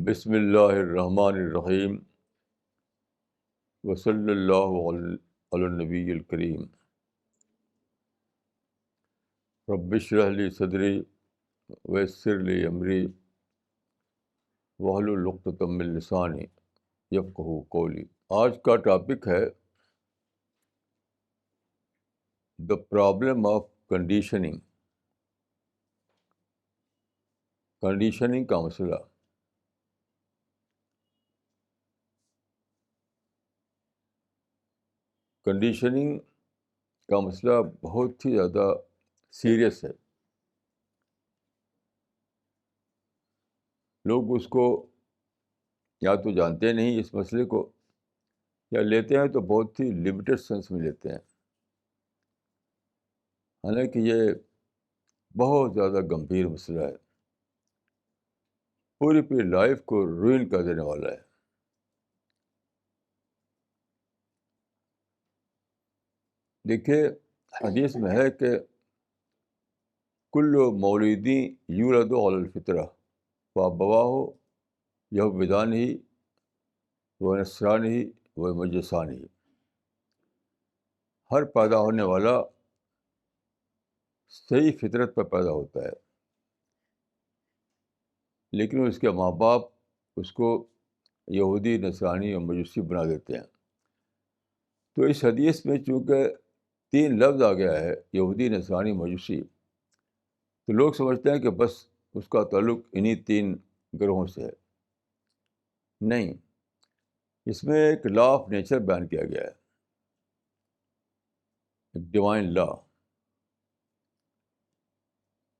بسم اللہ الرحمن الرحیم وصلی اللہ علی النبی الکریم رب اشرح لی صدری ویسر لی امری واحلل عقدۃ من لسانی یفقہوا قولی۔ آج کا ٹاپک ہے the problem of conditioning, conditioning کا مسئلہ۔ کنڈیشننگ کا مسئلہ بہت ہی زیادہ سیریس ہے۔ لوگ اس کو یا تو جانتے نہیں اس مسئلے کو، یا لیتے ہیں تو بہت ہی لمیٹڈ سینس میں لیتے ہیں، حالانکہ یہ بہت زیادہ گمبھیر مسئلہ ہے، پوری پوری لائف کو روئن کر دینے والا ہے۔ دیکھیے، حدیث میں ہے کہ کل مولودی یولد علی الفطرہ فابواہ یہودانہ و نصرانہ و مجوسانہ۔ ہر پیدا ہونے والا صحیح فطرت پر پیدا ہوتا ہے، لیکن اس کے ماں باپ اس کو یہودی، نصرانی اور مجوسی بنا دیتے ہیں۔ تو اس حدیث میں چونکہ 3 لفظ آ گیا ہے، یہودی، نصرانی، مجوسی، تو لوگ سمجھتے ہیں کہ بس اس کا تعلق انہی 3 گروہوں سے ہے۔ نہیں، اس میں ایک لا آف نیچر بیان کیا گیا ہے، ایک ڈیوائن لا۔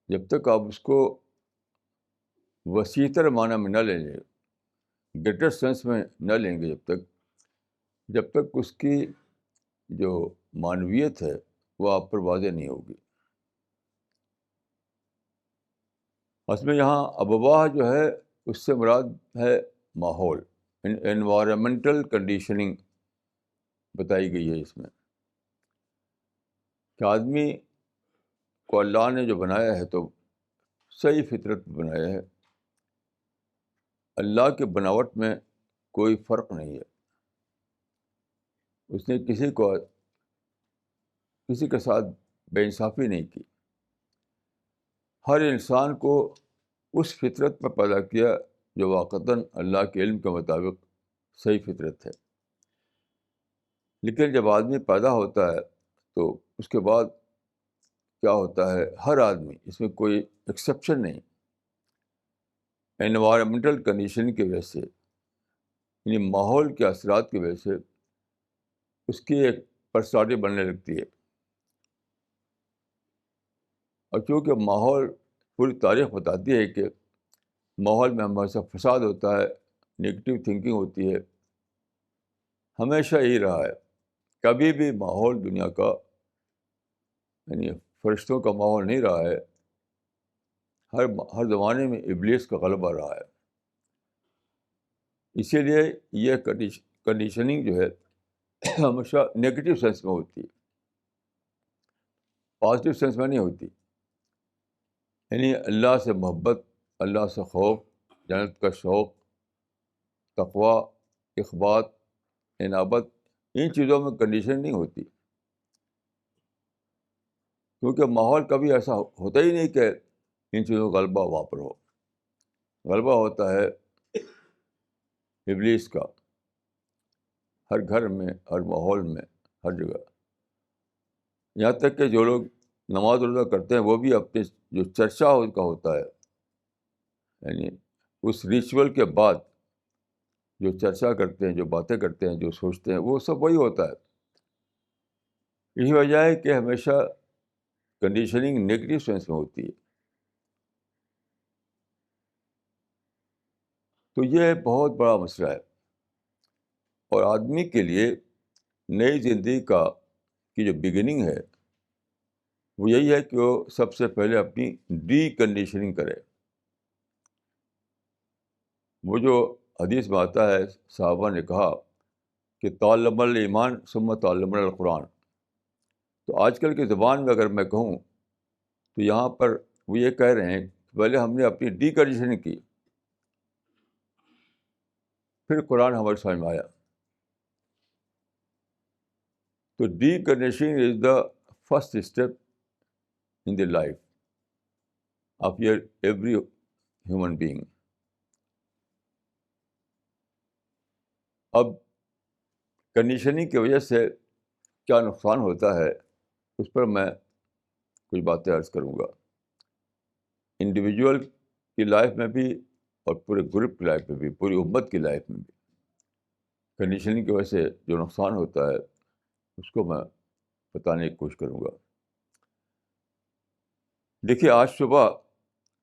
جب تک آپ اس کو وسیع تر معنی میں نہ لیں گے، گریٹر سینس میں نہ لیں گے، جب تک اس کی جو معنویت ہے وہ آپ پر واضح نہیں ہوگی۔ اس میں یہاں ابواہ جو ہے اس سے مراد ہے ماحول، انوائرمنٹل کنڈیشننگ بتائی گئی ہے اس میں، کہ آدمی کو اللہ نے جو بنایا ہے تو صحیح فطرت بنایا ہے، اللہ کے بناوٹ میں کوئی فرق نہیں ہے۔ اس نے کسی کے ساتھ بے انصافی نہیں کی، ہر انسان کو اس فطرت پر پیدا کیا جو واقعتاً اللہ کے علم کے مطابق صحیح فطرت ہے۔ لیکن جب آدمی پیدا ہوتا ہے تو اس کے بعد کیا ہوتا ہے، ہر آدمی، اس میں کوئی ایکسیپشن نہیں، انوائرمنٹل کنڈیشن کی وجہ سے، یعنی ماحول کے اثرات کی وجہ سے اس کی ایک پرسنالٹی بننے لگتی ہے۔ اور چونکہ ماحول، پوری تاریخ بتاتی ہے کہ ماحول میں ہمیشہ فساد ہوتا ہے، نگیٹو تھنکنگ ہوتی ہے، ہمیشہ یہی رہا ہے۔ کبھی بھی ماحول دنیا کا، یعنی فرشتوں کا ماحول نہیں رہا ہے، ہر زمانے میں ابلیس کا غلبہ رہا ہے۔ اسی لیے یہ کنڈیشننگ جو ہے ہمیشہ نگیٹو سینس میں ہوتی ہے، پازیٹیو سینس میں نہیں ہوتی۔ یعنی اللہ سے محبت، اللہ سے خوف، جنت کا شوق، تقویٰ، اخبات، انابت، ان چیزوں میں کنڈیشن نہیں ہوتی، کیونکہ ماحول کبھی ایسا ہوتا ہی نہیں کہ ان چیزوں کا غلبہ وہاں پر ہو۔ غلبہ ہوتا ہے ابلیس کا، ہر گھر میں، ہر ماحول میں، ہر جگہ۔ یہاں تک کہ جو لوگ نماز روزہ کرتے ہیں وہ بھی اپنے جو چرچا ان کا ہوتا ہے، یعنی اس ریچول کے بعد جو چرچا کرتے ہیں، جو باتیں کرتے ہیں، جو سوچتے ہیں، وہ سب وہی ہوتا ہے۔ یہی وجہ ہے کہ ہمیشہ کنڈیشننگ نیگیٹو سینس میں ہوتی ہے۔ تو یہ بہت بڑا مسئلہ ہے، اور آدمی کے لیے نئی زندگی کی جو بگننگ ہے وہ یہی ہے کہ وہ سب سے پہلے اپنی ڈی کنڈیشننگ کرے۔ وہ جو حدیث میں آتا ہے، صحابہ نے کہا کہ تعلم الایمان ثم تعلم القرآن، تو آج کل کی زبان میں اگر میں کہوں تو یہاں پر وہ یہ کہہ رہے ہیں کہ پہلے ہم نے اپنی ڈی کنڈیشننگ کی، پھر قرآن ہمارے سمجھ میں آیا. تو D conditioning is the first step in the life of your every human being. اب کنڈیشننگ کی وجہ سے کیا نقصان ہوتا ہے اس پر میں کچھ باتیں عرض کروں گا. انڈیویجول کی لائف میں بھی اور پورے گروپ کی لائف میں بھی, پوری امت کی لائف میں بھی کنڈیشننگ کی وجہ سے جو نقصان ہوتا ہے اس کو میں بتانے کی کوشش کروں گا. دیکھیے, آج صبح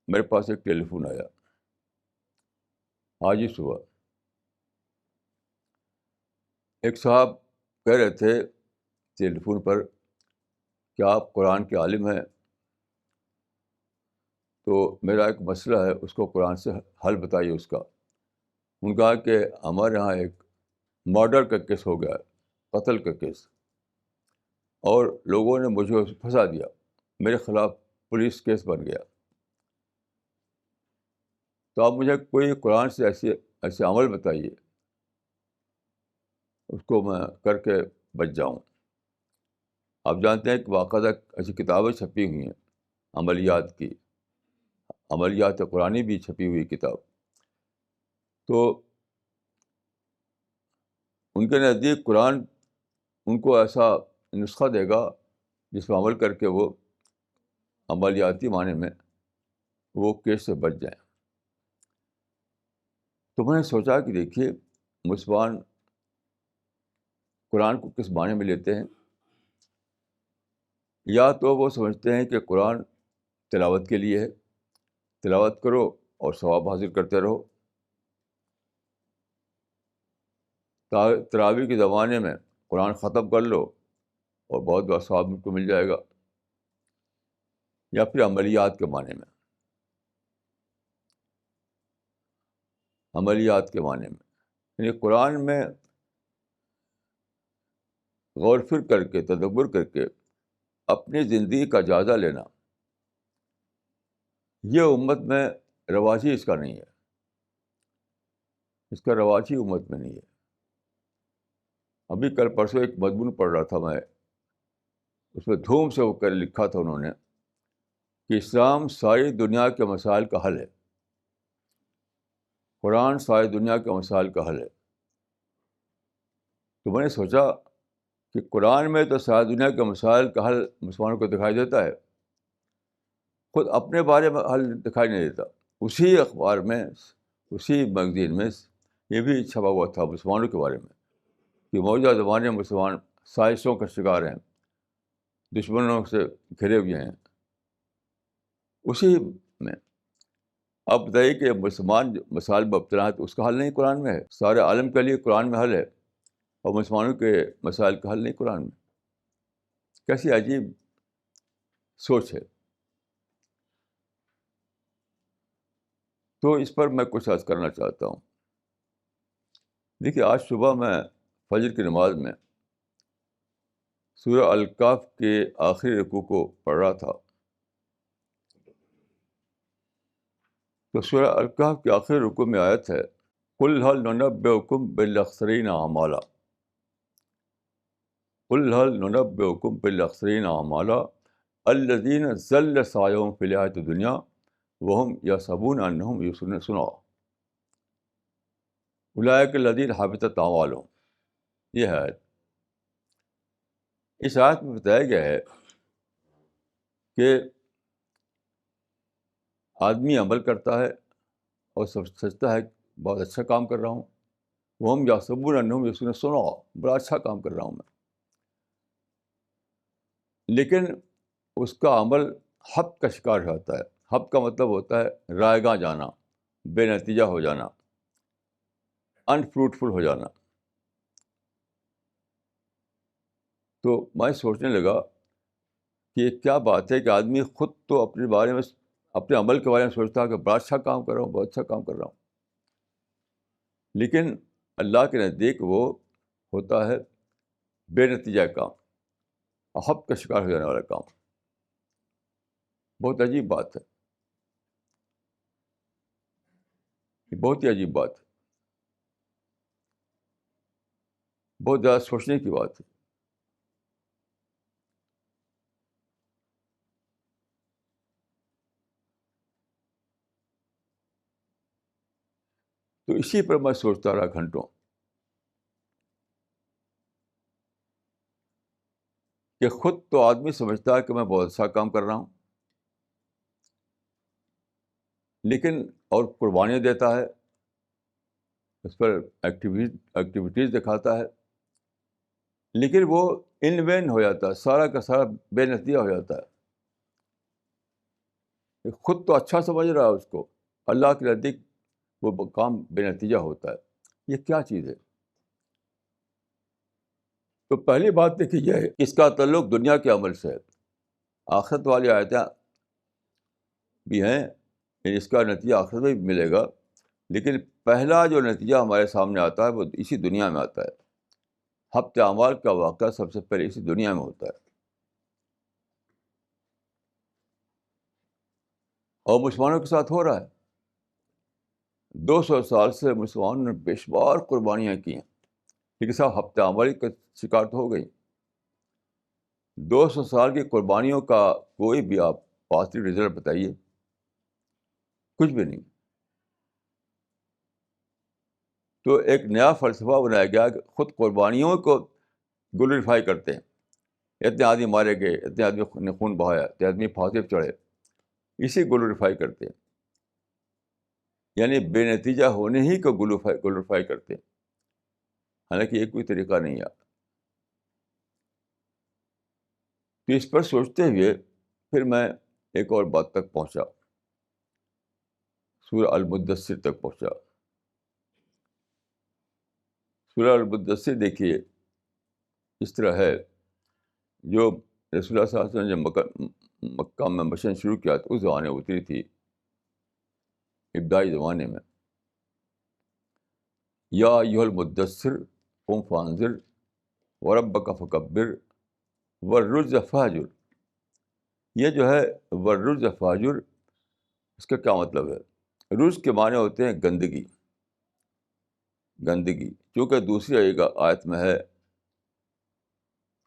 میرے پاس ایک ٹیلی فون آیا, آج ہی صبح. ایک صاحب کہہ رہے تھے ٹیلی فون پر کہ آپ قرآن کے عالم ہیں, تو میرا ایک مسئلہ ہے, اس کو قرآن سے حل بتائیے اس کا. ان کہا کہ ہمارے یہاں ایک مرڈر کا کیس ہو گیا, قتل کا کیس, اور لوگوں نے مجھے پھنسا دیا, میرے خلاف پولیس کیس بن گیا. تو آپ مجھے کوئی قرآن سے ایسے عمل بتائیے اس کو میں کر کے بچ جاؤں. آپ جانتے ہیں کہ باقاعدہ ایسی کتابیں چھپی ہوئی ہیں عملیات کی, عملیات قرآنی بھی چھپی ہوئی کتاب. تو ان کے نزدیک قرآن ان کو ایسا نسخہ دے گا جس پر عمل کر کے وہ عملیاتی معنی میں وہ کیس سے بچ جائیں. تو میں نے سوچا کہ دیکھیے, مسلمان قرآن کو کس معنی میں لیتے ہیں. یا تو وہ سمجھتے ہیں کہ قرآن تلاوت کے لیے ہے, تلاوت کرو اور ثواب حاصل کرتے رہو. تراویح کے زمانے میں قرآن ختم کر لو اور بہت بڑا ثواب ان کو مل جائے گا. یا پھر عملیات کے معنی میں, عملیات کے معنی میں یعنی قرآن میں غور فکر کر کے, تدبر کر کے اپنی زندگی کا جائزہ لینا, یہ امت میں رواج ہی اس کا نہیں ہے, اس کا رواج ہی امت میں نہیں ہے. ابھی کل پرسوں ایک مضمون پڑھ رہا تھا میں, اس میں دھوم سے وہ کر لکھا تھا انہوں نے کہ اسلام ساری دنیا کے مسائل کا حل ہے, قرآن ساری دنیا کے مسائل کا حل ہے. تو میں نے سوچا کہ قرآن میں تو ساری دنیا کے مسائل کا حل مسلمانوں کو دکھائی دیتا ہے, خود اپنے بارے میں حل دکھائی نہیں دیتا. اسی اخبار میں, اسی میگزین میں یہ بھی چھپا ہوا تھا مسلمانوں کے بارے میں کہ موجودہ زمانے میں مسلمان سازشوں کا شکار ہیں, دشمنوں سے گھرے ہوئے ہیں. اسی میں آپ بتائیے کہ مسلمان مسائل مبتلا ہے تو اس کا حل نہیں قرآن میں ہے. سارے عالم کے لیے قرآن میں حل ہے اور مسلمانوں کے مسائل کا حل نہیں قرآن میں. کیسی عجیب سوچ ہے. تو اس پر میں کچھ عرض کرنا چاہتا ہوں. دیکھیے, آج صبح میں فجر کی نماز میں سورہ الکہف کے آخری رکوع کو پڑھ رہا تھا. تو سورہ الکہف کے آخری رکوع میں آیت ہے, قُلْ هَلْ نُنَبِّئُكُم بِالْأَخْسَرِينَ أَعْمَالًا, قُلْ هَلْ نُنَبِّئُكُم بِالْأَخْسَرِينَ أَعْمَالًا الَّذِينَ ضَلَّ سَعْيُهُمْ فِي الْحَيَاةِ الدُّنْيَا وَهُمْ يَحْسَبُونَ أَنَّهُمْ يُحْسِنُونَ صُنْعًا أُولَٰئِكَ الَّذِينَ حَبِطَتْ أَعْمَالُهُم. یہ ہے اس آیت میں بتایا گیا ہے کہ آدمی عمل کرتا ہے اور سوچتا ہے بہت اچھا کام کر رہا ہوں, وہ ہم یحسبون انہم یحسنون صنعا, بڑا اچھا کام کر رہا ہوں میں, لیکن اس کا عمل حب کا شکار ہوتا ہے. حب کا مطلب ہوتا ہے رائے گاہ جانا, بے نتیجہ ہو جانا, انفروٹفل ہو جانا. تو میں سوچنے لگا کہ یہ کیا بات ہے کہ آدمی خود تو اپنے بارے میں, اپنے عمل کے بارے میں سوچتا ہے کہ بڑا اچھا کام کر رہا ہوں, بہت اچھا کام کر رہا ہوں, لیکن اللہ کے نزدیک وہ ہوتا ہے بے نتیجہ کام, حب کا شکار ہو جانے والا کام. بہت عجیب بات ہے, بہت ہی عجیب بات ہے. بہت زیادہ سوچنے کی بات ہے. تو اسی پر میں سوچتا رہا گھنٹوں کہ خود تو آدمی سمجھتا ہے کہ میں بہت اچھا کام کر رہا ہوں، لیکن اور قربانیاں دیتا ہے، اس پر ایکٹیویٹیز دکھاتا ہے، لیکن وہ ان وین ہو جاتا ہے، سارا کا سارا بے نتیجہ ہو جاتا ہے. خود تو اچھا سمجھ رہا ہے اس کو، اللہ کے نزدیک وہ کام بے نتیجہ ہوتا ہے. یہ کیا چیز ہے؟ تو پہلی بات دیکھیے یہ ہے کہ اس کا تعلق دنیا کے عمل سے ہے. آخرت والی آیتیں بھی ہیں، یعنی اس کا نتیجہ آخرت میں بھی ملے گا، لیکن پہلا جو نتیجہ ہمارے سامنے آتا ہے وہ اسی دنیا میں آتا ہے. ہفتے اعمال کا واقعہ سب سے پہلے اسی دنیا میں ہوتا ہے. اور مسلمانوں کے ساتھ ہو رہا ہے. 200 سال سے مسلمانوں نے بے شمار قربانیاں کی ہیں، لیکن صاحب ہفتے اعمال کا شکار تو ہو گئی. 200 سال کی قربانیوں کا کوئی بھی آپ پازیٹیو رزلٹ بتائیے، کچھ بھی نہیں. تو ایک نیا فلسفہ بنایا گیا کہ خود قربانیوں کو گلوریفائی کرتے ہیں. اتنے آدمی مارے گئے، اتنے آدمی نے خون بہایا، اتنے آدمی پھانسی پہ چڑھے، اسی گلوریفائی کرتے ہیں. یعنی بے نتیجہ ہونے ہی کو گلوریفائی کرتے ہیں، حالانکہ یہ کوئی طریقہ نہیں ہے. تو اس پر سوچتے ہوئے پھر میں ایک اور بات تک پہنچا، سورہ المدثر تک پہنچا. سورہ المدثر دیکھیے اس طرح ہے، جو رسول اللہ صلی اللہ علیہ وسلم نے مکہ میں مشن شروع کیا تو اس زمانے میں اتری تھی، ابتدائی زمانے میں. یا ایھا المدثر قم فانذر وربک فکبر والرجز فہجر. یہ جو ہے والرجز فہجر، اس کا کیا مطلب ہے؟ رجز کے معنی ہوتے ہیں گندگی، گندگی. کیونکہ دوسری آیت میں ہے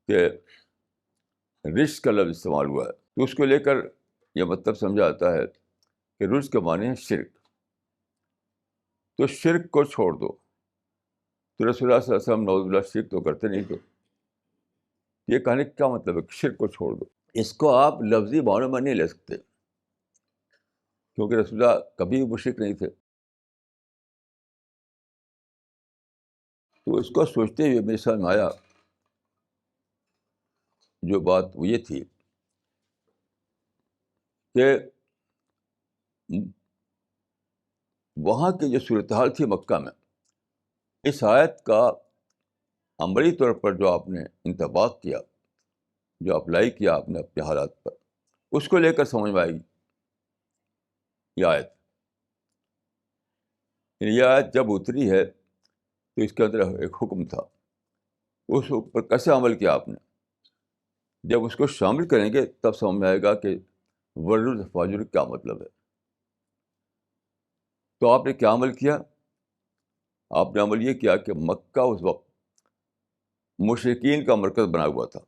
کہ رجز کا لفظ استعمال ہوا ہے، تو اس کو لے کر یہ مطلب سمجھا جاتا ہے کہ رجز کے معنی ہے شرک. تو شرک کو چھوڑ دو. تو رسول اللہ صلی اللہ علیہ وسلم نعوذ باللہ شرک تو کرتے نہیں. تو یہ کہنے کا کیا مطلب ہے کہ شرک کو چھوڑ دو؟ اس کو آپ لفظی معنوں میں نہیں لے سکتے، کیونکہ رسول اللہ کبھی مشرک نہیں تھے. تو اس کو سوچتے ہوئے میرے سامنے آیا جو بات وہ یہ تھی کہ وہاں کی جو صورتحال تھی مکہ میں، اس آیت کا عملی طور پر جو آپ نے انطباق کیا، جو اپلائی کیا آپ نے اپنے حالات پر، اس کو لے کر سمجھ میں آئے گی یہ آیت. یہ آیت جب اتری ہے تو اس کے اندر ایک حکم تھا، اس حکم پر کیسے عمل کیا آپ نے. جب اس کو شامل کریں گے تب سمجھ میں آئے گا کہ ورد فاجر کیا مطلب ہے. تو آپ نے کیا عمل کیا؟ آپ نے عمل یہ کیا کہ مکہ اس وقت مشرکین کا مرکز بنا ہوا تھا.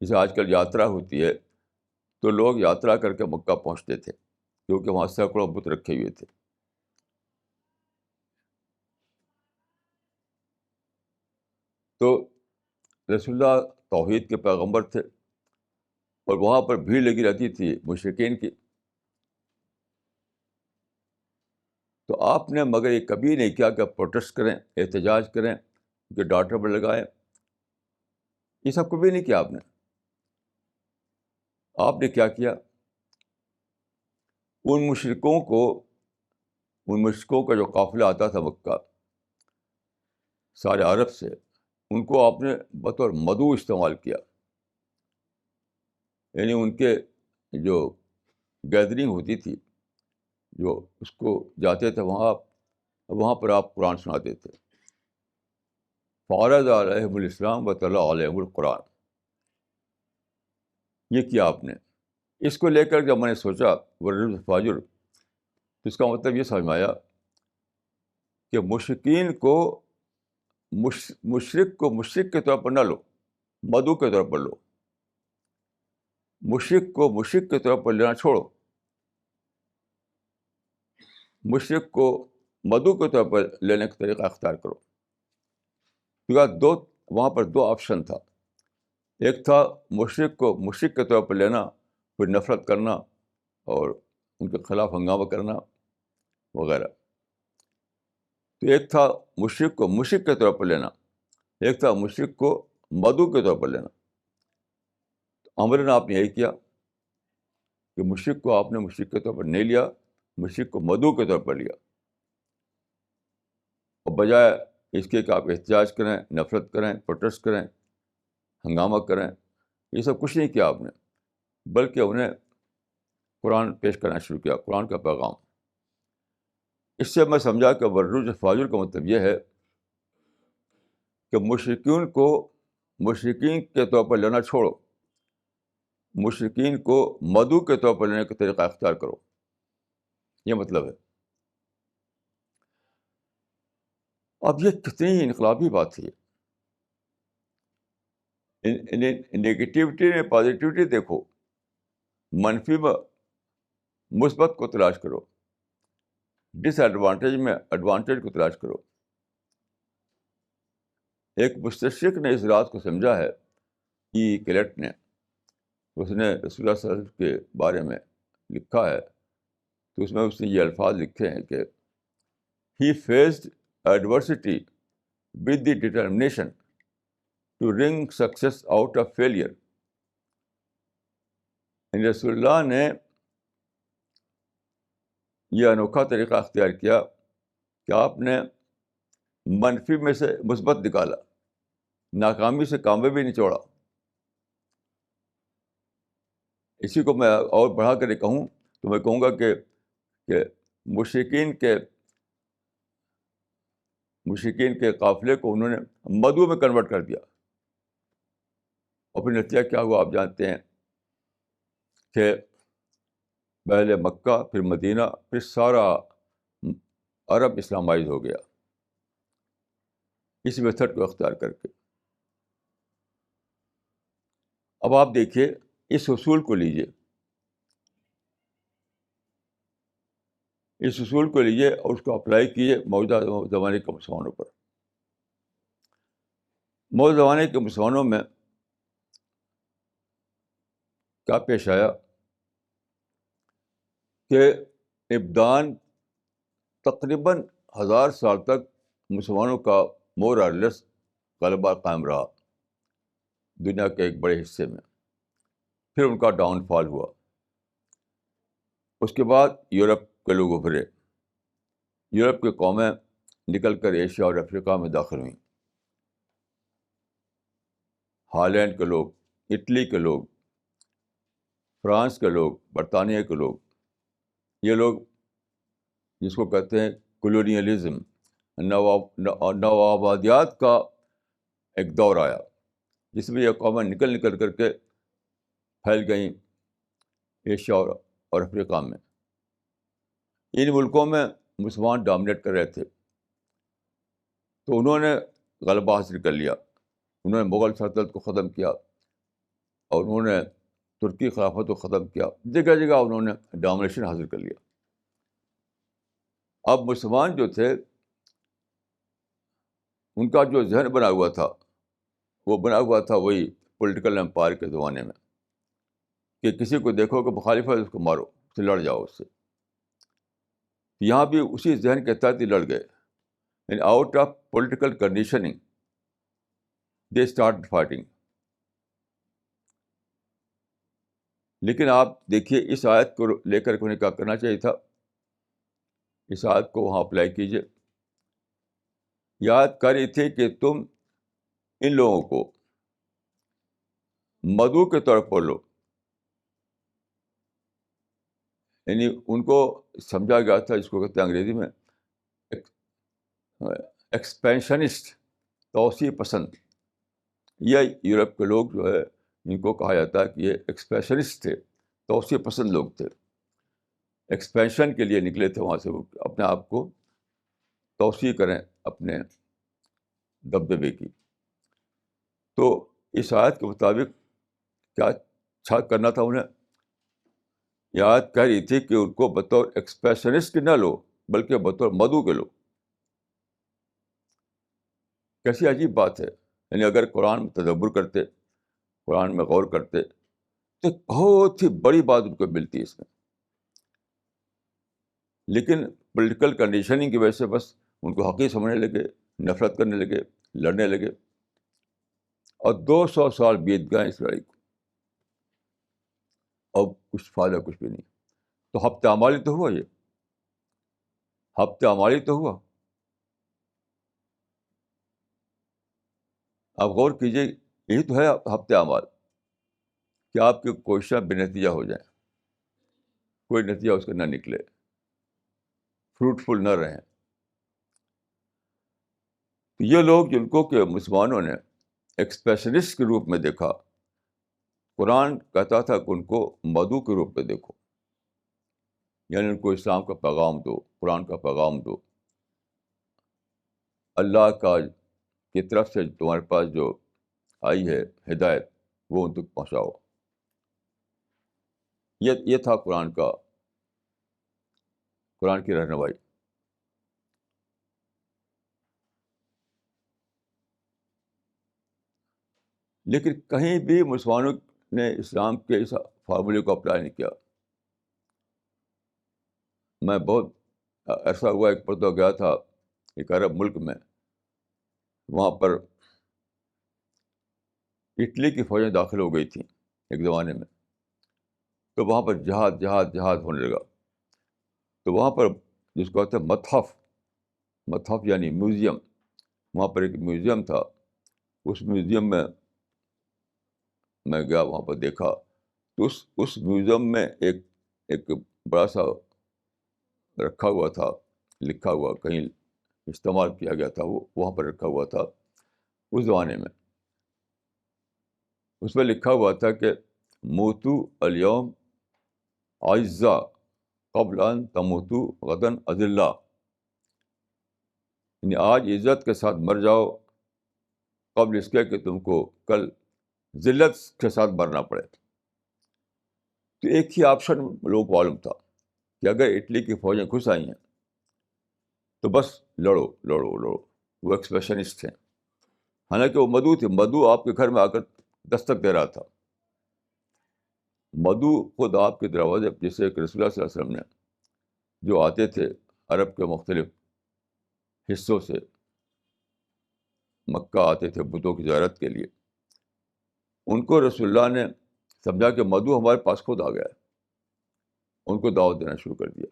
جیسے آج کل یاترا ہوتی ہے تو لوگ یاترا کر کے مکہ پہنچتے تھے، کیونکہ وہاں سینکڑوں بت رکھے ہوئے تھے. تو رسول اللہ توحید کے پیغمبر تھے، اور وہاں پر بھیڑ لگی رہتی تھی مشرکین کی. تو آپ نے مگر یہ کبھی نہیں کیا کہ پروٹیسٹ کریں، احتجاج کریں، کہ ڈاٹر پر لگائیں. یہ سب کبھی نہیں کیا آپ نے. آپ نے کیا کیا؟ ان مشرکوں کا جو قافلہ آتا تھا مکہ سارے عرب سے، ان کو آپ نے بطور مدعو استعمال کیا. یعنی ان کے جو گیدرنگ ہوتی تھی، جو اس کو جاتے تھے وہاں پر آپ قرآن سناتے تھے. فعرض علیہم الاسلام و طلع علیہم القرآن. یہ کیا آپ نے. اس کو لے کر جب میں نے سوچا ورد فاجر، تو اس کا مطلب یہ سمجھ میں آیا کہ مشرکین کو مشرک کو مشرک کے طور پر نہ لو، مدعو کے طور پر لو. مشرک کو مشرک کے طور پر لینا چھوڑو، مشرک کو مدعو کے طور پر لینے کا طریقہ اختیار کرو. کیونکہ وہاں پر دو آپشن تھا. ایک تھا مشرک کو مشرک کے طور پر لینا، پھر نفرت کرنا اور ان کے خلاف ہنگامہ کرنا وغیرہ. تو ایک تھا مشرک کو مشرک کے طور پر لینا، ایک تھا مشرک کو مدعو کے طور پر لینا. عمرو نے آپ نے یہی کیا کہ مشرک کو آپ نے مشرک کے طور پر نہیں لیا، مشرک کو مدعو کے طور پر لیا. اور بجائے اس کے کہ آپ احتجاج کریں، نفرت کریں، پروٹیسٹ کریں، ہنگامہ کریں، یہ سب کچھ نہیں کیا آپ نے، بلکہ انہیں قرآن پیش کرنا شروع کیا، قرآن کا پیغام. اس سے میں سمجھا کہ ورج فاجر کا مطلب یہ ہے کہ مشرکین کو مشرکین کے طور پر لینا چھوڑو، مشرکین کو مدعو کے طور پر لینے کا طریقہ اختیار کرو. یہ مطلب ہے. اب یہ کتنی انقلابی بات تھی. نگیٹیوٹی میں پازیٹیوٹی دیکھو، منفی میں مثبت کو تلاش کرو، ڈس ایڈوانٹیج میں ایڈوانٹیج کو تلاش کرو. ایک مستشرق نے اس رات کو سمجھا ہے، کلیٹ نے، اس نے رسول اللہ صلی اللہ علیہ وسلم کے بارے میں لکھا ہے. تو اس میں اس نے یہ الفاظ لکھے ہیں کہ he faced adversity with the determination to wring success out of failure. رسول اللہ نے یہ انوکھا طریقہ اختیار کیا کہ آپ نے منفی میں سے مثبت نکالا، ناکامی سے کامیابی نچوڑا. اسی کو میں اور بڑھا کر کہوں تو میں کہوں گا کہ مشرکین کے قافلے کو انہوں نے مدعو میں کنورٹ کر دیا. اور پھر نتیجہ کیا ہوا آپ جانتے ہیں کہ پہلے مکہ، پھر مدینہ، پھر سارا عرب اسلامائز ہو گیا اس میتھڈ کو اختیار کر کے. اب آپ دیکھیے، اس اصول کو لیجیے، اس اصول کو لیجیے اور اس کو اپلائی کیجیے موجودہ زمانے کے مسلمانوں پر. موجودہ زمانے کے مسلمانوں میں کیا پیش آیا کہ ابدان تقریباً 1000 سال تک مسلمانوں کا مور اور لیس غلبہ قائم رہا دنیا کے ایک بڑے حصے میں. پھر ان کا ڈاؤن فال ہوا. اس کے بعد یورپ کے لوگ ابھرے، یورپ کی قومیں نکل کر ایشیا اور افریقہ میں داخل ہوئیں. ہالینڈ کے لوگ، اٹلی کے لوگ، فرانس کے لوگ، برطانیہ کے لوگ، یہ لوگ جس کو کہتے ہیں کولونیلزم، نوآبادیات کا ایک دور آیا جس میں یہ قومیں نکل کر کے پھیل گئیں ایشیا اور افریقہ میں. ان ملکوں میں مسلمان ڈومینیٹ کر رہے تھے، تو انہوں نے غلبہ حاصل کر لیا. انہوں نے مغل سلطنت کو ختم کیا اور انہوں نے ترکی خلافت کو ختم کیا. جگہ جگہ انہوں نے ڈومینیشن حاصل کر لیا. اب مسلمان جو تھے ان کا جو ذہن بنا ہوا تھا وہ بنا ہوا تھا وہی پولیٹیکل امپائر کے زمانے میں کہ کسی کو دیکھو کہ مخالف ہے اس کو مارو، اس سے لڑ جاؤ اس سے. یہاں بھی اسی ذہن کے تحت ہی لڑ گئے. And out of political conditioning they start fighting. لیکن آپ دیکھیے اس آیت کو لے کر کے انہیں کیا کرنا چاہیے تھا. اس آیت کو وہاں اپلائی کیجیے. یاد کر رہی تھی کہ تم ان لوگوں کو مدعو کے طور پر لو، یعنی ان کو سمجھا گیا تھا جس کو کہتے ہیں انگریزی میں ایکسپینشنسٹ، توسیع پسند. یہ یورپ کے لوگ جو ہے ان کو کہا جاتا ہے کہ یہ ایکسپینشنسٹ تھے، توسیع پسند لوگ تھے. ایکسپینشن کے لیے نکلے تھے وہاں سے، وہ اپنے آپ کو توسیع کریں اپنے دبدبے کی. تو اس آیت کے مطابق کیا اچھا کرنا تھا انہیں؟ یہ آیت کہہ رہی تھی کہ ان کو بطور ایکسپریشنسٹ کے نہ لو بلکہ بطور مدعو کے لو. کیسی عجیب بات ہے. یعنی اگر قرآن میں تدبر کرتے، قرآن میں غور کرتے، تو بہت ہی بڑی بات ان کو ملتی ہے اس میں. لیکن پولیٹیکل کنڈیشننگ کی وجہ سے بس ان کو حقیر سمجھنے لگے، نفرت کرنے لگے، لڑنے لگے، اور 200 سال بیت گئے اس لڑائی کو، اور کچھ فائدہ کچھ بھی نہیں. تو ہفتہ عمالی تو ہوا، یہ ہفتہ عمالی تو ہوا. آپ غور کیجیے، یہی تو ہے ہفتہ اعمال، کہ آپ کی کوششیں بے نتیجہ ہو جائیں، کوئی نتیجہ اس کا نہ نکلے، فروٹفل نہ رہیں. یہ لوگ جن کو کہ مسلمانوں نے ایکسپریشنسٹ کے روپ میں دیکھا، قرآن کہتا تھا کہ ان کو مدعو کے روپ میں دیکھو. یعنی ان کو اسلام کا پیغام دو، قرآن کا پیغام دو، اللہ کا کی طرف سے تمہارے پاس جو آئی ہے ہدایت، وہ ان تک پہنچاؤ. یہ تھا قرآن کی رہنمائی. لیکن کہیں بھی مسلمانوں نے اسلام کے اس فارمولے کو اپلائی نہیں کیا. میں بہت عرصہ ہوا ایک مرتبہ گیا تھا ایک عرب ملک میں، وہاں پر اٹلی کی فوجیں داخل ہو گئی تھیں ایک زمانے میں. تو وہاں پر جہاد جہاد جہاد ہونے لگا. تو وہاں پر جس کو کہتے ہیں متحف یعنی میوزیم، وہاں پر ایک میوزیم تھا. اس میوزیم میں گیا، وہاں پر دیکھا تو اس میوزیم میں ایک بڑا سا رکھا ہوا تھا، لکھا ہوا، کہیں استعمال کیا گیا تھا، وہ وہاں پر رکھا ہوا تھا اس زمانے میں. اس میں لکھا ہوا تھا کہ موتو الیوم اعزا قبل ان تموتو غدن اذلہ. یعنی آج عزت کے ساتھ مر جاؤ قبل اس کے کہ تم کو کل ذلت کے ساتھ مرنا پڑے. تو ایک ہی آپشن لوگوں کو معلوم تھا کہ اگر اٹلی کی فوجیں گھس آئی ہیں تو بس لڑو لڑو لڑو. وہ ایکسپریشنسٹ تھے، حالانکہ وہ مدعو تھے. مدعو آپ کے گھر میں آ کر دستک دے رہا تھا. مدعو خود آپ کے دروازے، جیسے کہ رسول اللہ صلی اللہ علیہ وسلم نے جو آتے تھے عرب کے مختلف حصوں سے، مکہ آتے تھے بتوں کی زیارت کے لیے، ان کو رسول اللہ نے سمجھا کہ مدعو ہمارے پاس خود آ گیا ہے، ان کو دعوت دینا شروع کر دیا.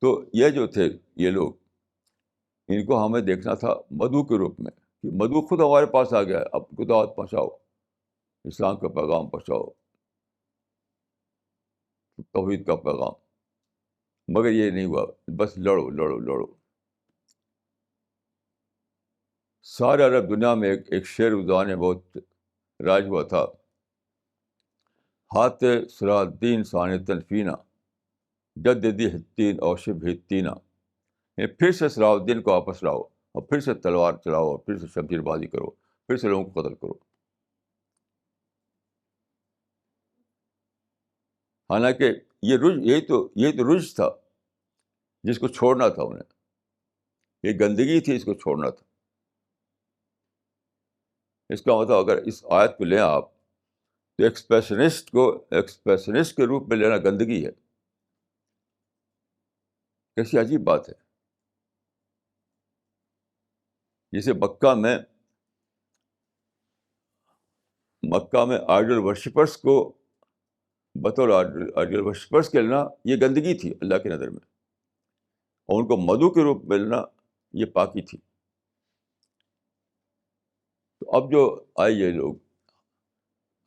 تو یہ جو تھے یہ لوگ، ان کو ہمیں دیکھنا تھا مدعو کے روپ میں، کہ مدعو خود ہمارے پاس آ گیا ہے، اب کو دعوت پہنچاؤ، اسلام کا پیغام پہنچاؤ، توحید کا پیغام. مگر یہ نہیں ہوا، بس لڑو لڑو لڑو. سارے عرب دنیا میں ایک شعر زبان بہت رائج ہوا تھا، ہاتھ صلاح الدین ثانی تنفینہ جددی ہتین اور شب ہتینہ. پھر سے صلاح الدین کو واپس لاؤ، اور پھر سے تلوار چلاؤ، اور پھر سے شمشیر بازی کرو، پھر سے لوگوں کو قتل کرو. حالانکہ یہی تو رجز تھا جس کو چھوڑنا تھا انہیں. یہ گندگی تھی، اس کو چھوڑنا تھا. اس کا مطلب اگر اس آیت کو لیں آپ تو ایکسپریشنسٹ کو ایکسپریشنسٹ کے روپ میں لینا گندگی ہے. کیسی عجیب بات ہے. جیسے مکہ میں آئیڈل ورشپرس کو بطور آئیڈل ورشپرس کے لینا یہ گندگی تھی اللہ کی نظر میں، اور ان کو مدعو کے روپ میں لینا یہ پاکی تھی. تو اب جو آئے یہ لوگ،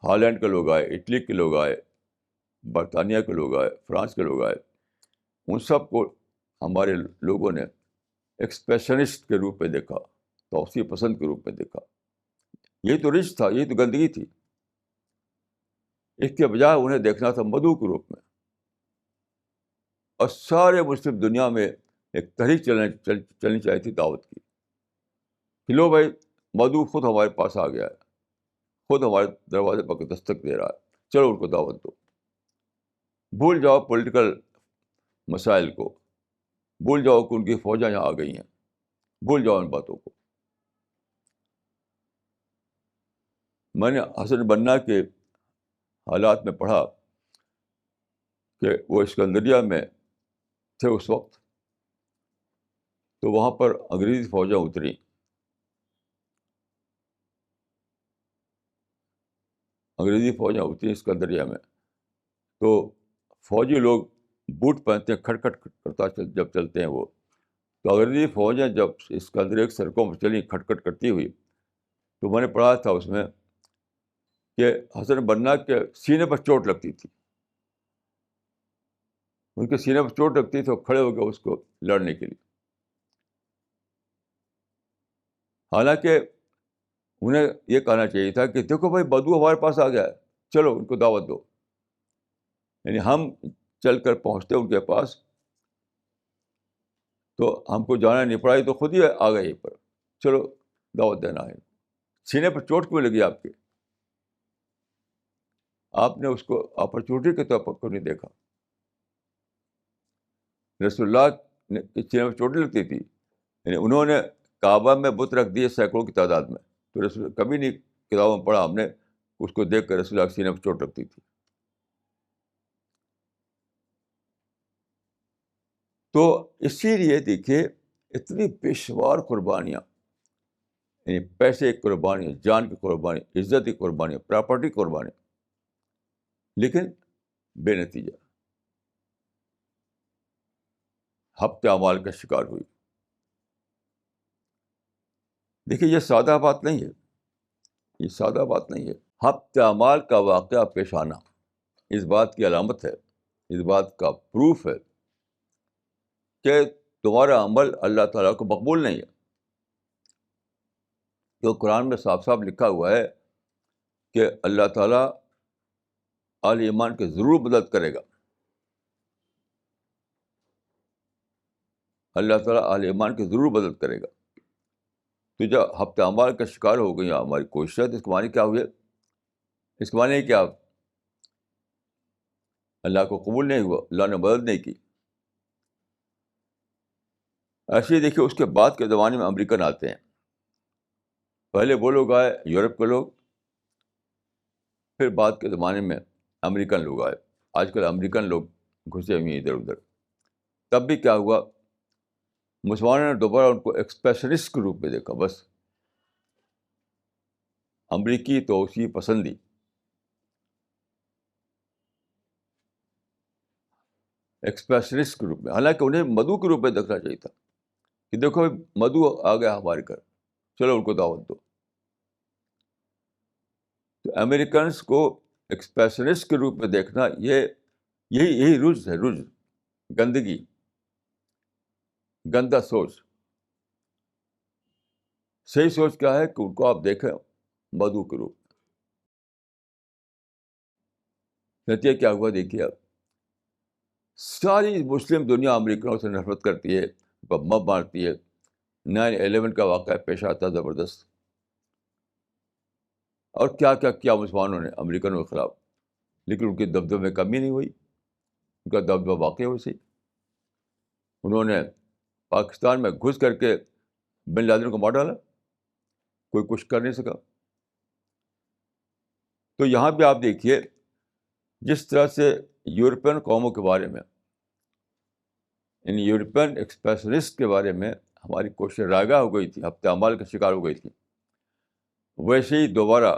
ہالینڈ کے لوگ آئے، اٹلی کے لوگ آئے، برطانیہ کے لوگ آئے، فرانس کے لوگ آئے، ان سب کو ہمارے لوگوں نے ایکسپریشنسٹ کے روپ میں دیکھا، توسیع پسند کے روپ میں دیکھا. یہی تو رچ تھا، یہی تو گندگی تھی. اس کے بجائے انہیں دیکھنا تھا مدعو کے روپ میں. اور سارے مسلم دنیا میں ایک تحریک چلنی چاہیے تھی دعوت کی کہ لو بھائی مدعو خود ہمارے پاس آ گیا ہے، خود ہمارے دروازے پر دستک دے رہا ہے، چلو ان کو دعوت دو. بھول جاؤ پولیٹیکل مسائل کو، بھول جاؤ کہ ان کی فوجیں یہاں آ گئی ہیں، بھول جاؤ ان باتوں کو. میں نے حسن بنا کے حالات میں پڑھا کہ وہ اسکندریہ میں تھے اس وقت، تو وہاں پر انگریزی فوجیں اتری. انگریزی فوجیں اتری اسکندریہ میں، تو فوجی لوگ بوٹ پہنتے ہیں، کھٹ کھٹ کرتا جب چلتے ہیں وہ. تو انگریزی فوجیں جب اسکندریہ کی سڑکوں پر چلیں کھٹ کھٹ کرتی ہوئی، تو میں نے پڑھا تھا اس میں کہ حسن بنا کے سینے پر چوٹ لگتی تھی، ان کے سینے پر چوٹ لگتی تھی، وہ کھڑے ہو گئے اس کو لڑنے کے لیے. حالانکہ انہیں یہ کہنا چاہیے تھا کہ دیکھو بھائی بدو ہمارے پاس آ گیا ہے، چلو ان کو دعوت دو. یعنی ہم چل کر پہنچتے ان کے پاس تو ہم کو جانا نہیں پڑا، تو خود ہی آ گئے پر، چلو دعوت دینا ہے. سینے پر چوٹ کیوں لگی آپ کے؟ آپ نے اس کو اپرچونیٹی کے طور پر کیوں نہیں دیکھا؟ رسول اللہ نے سینے پر چوٹ لگتی تھی، یعنی انہوں نے کعبہ میں بت رکھ دیے سینکڑوں کی تعداد میں، تو رسول کبھی نہیں کتابوں میں پڑھا ہم نے اس کو دیکھ کر رسول اللہ کے سینے پر چوٹ لگتی تھی. تو اسی لیے دیکھیے اتنی بے شمار قربانیاں، یعنی پیسے کی قربانی، جان کی قربانی، عزت کی قربانی، پراپرٹی کی قربانی، لیکن بے نتیجہ، ہفت اعمال کا شکار ہوئی. دیکھیے یہ سادہ بات نہیں ہے، یہ سادہ بات نہیں ہے. ہفت اعمال کا واقعہ پیش آنا اس بات کی علامت ہے، اس بات کا پروف ہے کہ تمہارا عمل اللہ تعالیٰ کو مقبول نہیں ہے. جو قرآن میں صاف صاف لکھا ہوا ہے کہ اللہ تعالیٰ اہل ایمان کی ضرور مدد کرے گا، اللہ تعالیٰ اہل ایمان کی ضرور مدد کرے گا. تو جب ہفتے اعمال کا شکار ہو گئی ہماری کوششیں، تو اس کے معنی کیا ہوئے؟ اس کے معنی کیا؟ اللہ کو قبول نہیں ہوا، اللہ نے مدد نہیں کی. ایسے ہی دیکھیے اس کے بعد کے زمانے میں امریکن آتے ہیں. پہلے وہ لوگ آئے یورپ کے لوگ، پھر بعد کے زمانے میں امریکن لوگ آئے. آج کل امریکن لوگ گھسے ہوئے ہیں ادھر ادھر. تب بھی کیا ہوا؟ مسلمانوں نے دوبارہ ان کو ایکسپریشنسٹ کے روپ میں دیکھا. بس امریکی توسیع پسندی، ایکسپریشنسٹ کے روپ میں، حالانکہ انہیں مدعو کے روپ میں دیکھنا چاہیے تھا کہ دیکھو مدعو آ گیا ہمارے گھر، چلو ان کو دعوت دو. تو امریکنس کو ایکسپریشنسٹ کے روپ میں دیکھنا، یہی رجز ہے، رجز، گندگی، گندا سوچ. صحیح سوچ کیا ہے کہ ان کو آپ دیکھیں مدعو کے روپ میں. نتیجہ کیا ہوا دیکھیے آپ، ساری مسلم دنیا امریکنوں سے نفرت کرتی ہے، بم مارتی ہے. 9/11 کا واقعہ پیش آتا زبردست، اور کیا کیا کیا مسلمانوں نے امریکنوں کے خلاف، لیکن ان کے دبدبے میں کمی نہیں ہوئی، ان کا دبدبہ واقع ہو سی. انہوں نے پاکستان میں گھس کر کے بن لادن کو مار ڈالا، کوئی کچھ کر نہیں سکا. تو یہاں بھی آپ دیکھیے جس طرح سے یورپین قوموں کے بارے میں، یعنی یورپین ایکسپریشنسٹ کے بارے میں ہماری کوشش رائگاں ہو گئی تھی، ہفتے اعمال کا شکار ہو گئی تھی، ویسے ہی دوبارہ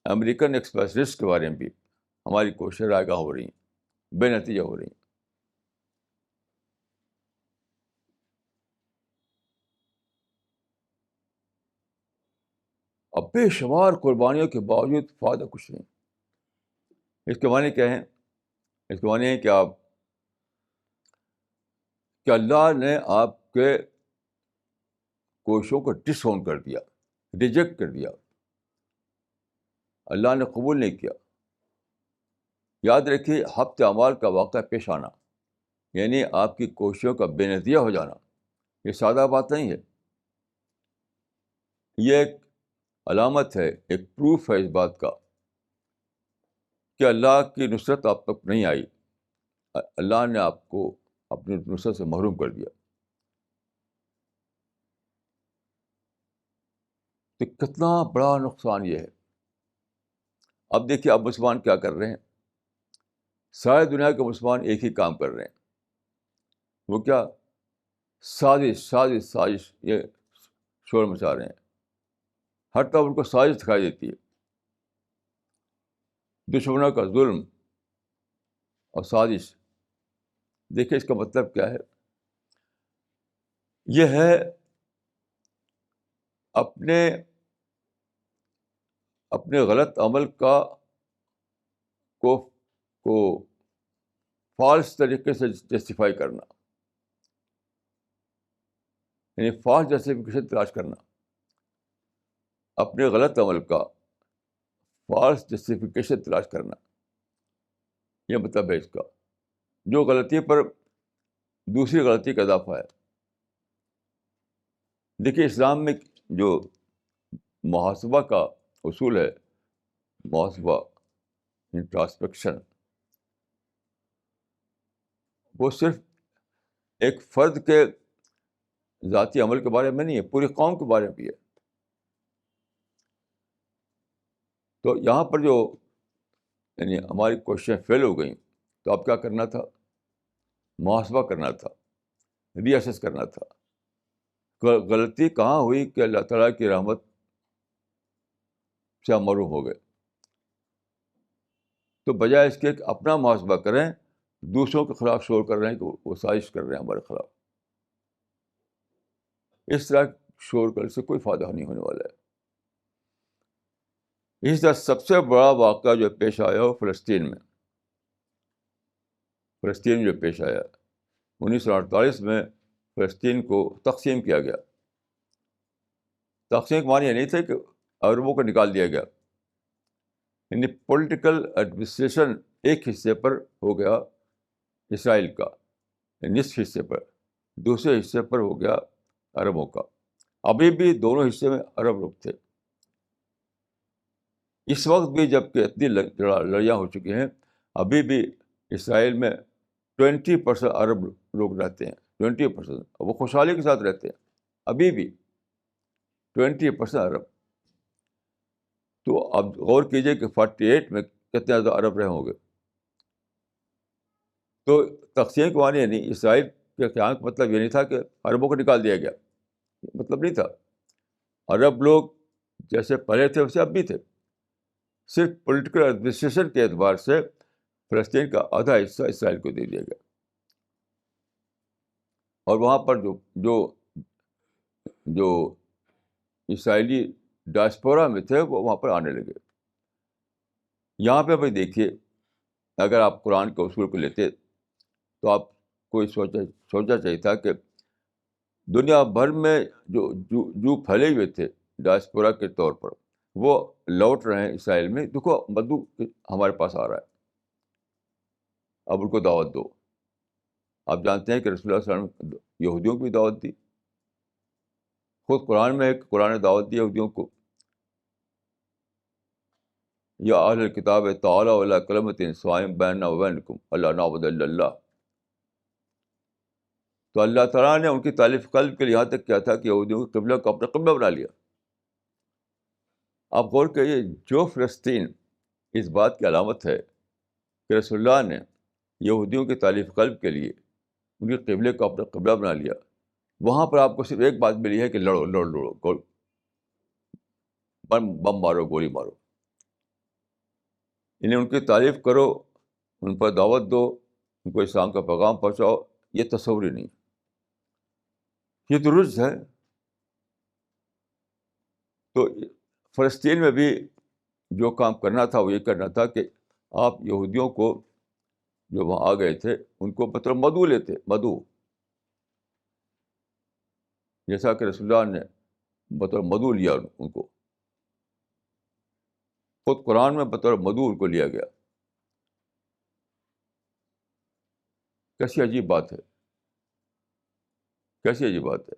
امریکن ایکسپریشنسٹ کے بارے میں بھی ہماری کوشش رائگاں ہو رہی ہیں، بے نتیجہ ہو رہی ہیں. اب بے شمار قربانیوں کے باوجود فائدہ کچھ نہیں. اس کے معنی کیا ہے؟ اس کے معنی ہے کہ اللہ نے آپ کے کوششوں کو ڈس اون کر دیا، ریجیکٹ کر دیا، اللہ نے قبول نہیں کیا. یاد رکھیے ہفتے اعمال کا واقعہ پیش آنا یعنی آپ کی کوششوں کا بے نتیجہ ہو جانا. یہ سادہ بات نہیں ہے، یہ ایک علامت ہے، ایک پروف ہے اس بات کا کہ اللہ کی نصرت آپ تک نہیں آئی، اللہ نے آپ کو اپنی نصرت سے محروم کر دیا. تو کتنا بڑا نقصان یہ ہے. اب دیکھیے اب مسلمان کیا کر رہے ہیں. سارے دنیا کے مسلمان ایک ہی کام کر رہے ہیں. وہ کیا؟ سازش سازش سازش، یہ شور مچا رہے ہیں. ہر طرف ان کو سازش دکھائی دیتی ہے، دشمنوں کا ظلم اور سازش. دیکھیے اس کا مطلب کیا ہے. یہ ہے اپنے اپنے غلط عمل کو کو فالس طریقے سے جسٹیفائی کرنا، یعنی فالس جسٹیفیکیشن تلاش کرنا، اپنے غلط عمل کا فالس جسٹیفیکیشن تلاش کرنا. یہ مطلب ہے اس کا، جو غلطی پر دوسری غلطی کا اضافہ ہے. دیکھیے اسلام میں جو محاسبہ کا اصول ہے، محاسبہ انٹراسپیکشن، وہ صرف ایک فرد کے ذاتی عمل کے بارے میں نہیں ہے، پوری قوم کے بارے میں بھی ہے. تو یہاں پر جو یعنی ہماری کوششیں فیل ہو گئیں، تو اب کیا کرنا تھا؟ محاسبہ کرنا تھا، ری اسیس کرنا تھا. غلطی کہاں ہوئی کہ اللہ تعالیٰ کی رحمت سے ہم محروم ہو گئے. تو بجائے اس کے کہ اپنا محاسبہ کریں، دوسروں کے خلاف شور کر رہے ہیں کہ وہ سازش کر رہے ہیں ہمارے خلاف. اس طرح شور کرنے سے کوئی فائدہ نہیں ہونے والا ہے. اس طرح سب سے بڑا واقعہ جو پیش آیا وہ فلسطین میں جو پیش آیا 1948 میں فلسطین کو تقسیم کیا گیا. تقسیم کے معنی یہ نہیں تھے کہ عربوں کو نکال دیا گیا، یعنی پولیٹیکل ایڈمنسٹریشن ایک حصے پر ہو گیا اسرائیل کا، نصف حصے پر، دوسرے حصے پر ہو گیا عربوں کا. ابھی بھی دونوں حصے میں عرب لوگ تھے. اس وقت بھی جب کہ اتنی لڑیاں ہو چکی ہیں، ابھی بھی اسرائیل میں 20% عرب لوگ رہتے ہیں. 20%، وہ خوشحالی کے ساتھ رہتے ہیں ابھی بھی. 20% عرب. تو اب غور کیجئے کہ 48 میں کتنے زیادہ عرب رہے ہوں گے. تو تقسیم کے معنی نہیں، اسرائیل کے قیام کا مطلب یہ نہیں تھا کہ عربوں کو نکال دیا گیا، مطلب نہیں تھا. عرب لوگ جیسے پہلے تھے ویسے اب بھی تھے، صرف پولیٹیکل ایڈمنسٹریشن کے اعتبار سے فلسطین کا آدھا حصہ اسرائیل کو دے دیا گیا. اور وہاں پر جو جو اسرائیلی ڈائسپورا میں تھے وہ وہاں پر آنے لگے. یہاں پہ بھائی دیکھیے، اگر آپ قرآن کے اصول کو لیتے تو آپ کو سوچا چاہیے تھا کہ دنیا بھر میں جو پھیلے ہوئے تھے ڈائسپورا کے طور پر، وہ لوٹ رہے ہیں اسرائیل میں. دیکھو مدعو ہمارے پاس آ رہا ہے، اب ان کو دعوت دو. آپ جانتے ہیں کہ رسول اللہ صلی اللہ علیہ وسلم یہودیوں کو بھی دعوت دی. خود قرآن میں ایک قرآن نے دعوت دی یہودیوں کو، یا اہل الکتاب تعالیٰ الی کلمۃ سواء بیننا وبینکم الا نعبد الا اللہ. تو اللہ تعالیٰ نے ان کی تعریف قلب کے لیے یہاں تک کیا تھا کہ یہودیوں کے قبلہ کو اپنا قبلہ بنا لیا. آپ غور کریے، جو فلسطین اس بات کی علامت ہے کہ رسول اللہ نے یہودیوں کی تعریف قلب کے لیے ان کے قبلے کو اپنا قبلہ بنا لیا، وہاں پر آپ کو صرف ایک بات ملی ہے کہ لڑو، بم مارو، گولی مارو. یعنی ان کی تعریف کرو، ان پر دعوت دو، ان کو اسلام کا پیغام پہنچاؤ. یہ تصور ہی نہیں، یہ تو رجز ہے. تو فلسطین میں بھی جو کام کرنا تھا وہ یہ کرنا تھا کہ آپ یہودیوں کو جو وہاں آ گئے تھے ان کو مطلب مدعو، جیسا کہ رسول اللہ نے بطور مدعو لیا ان کو. خود قرآن میں بطور مدعو ان کو لیا گیا. کیسی عجیب بات ہے. کیسی عجیب بات ہے.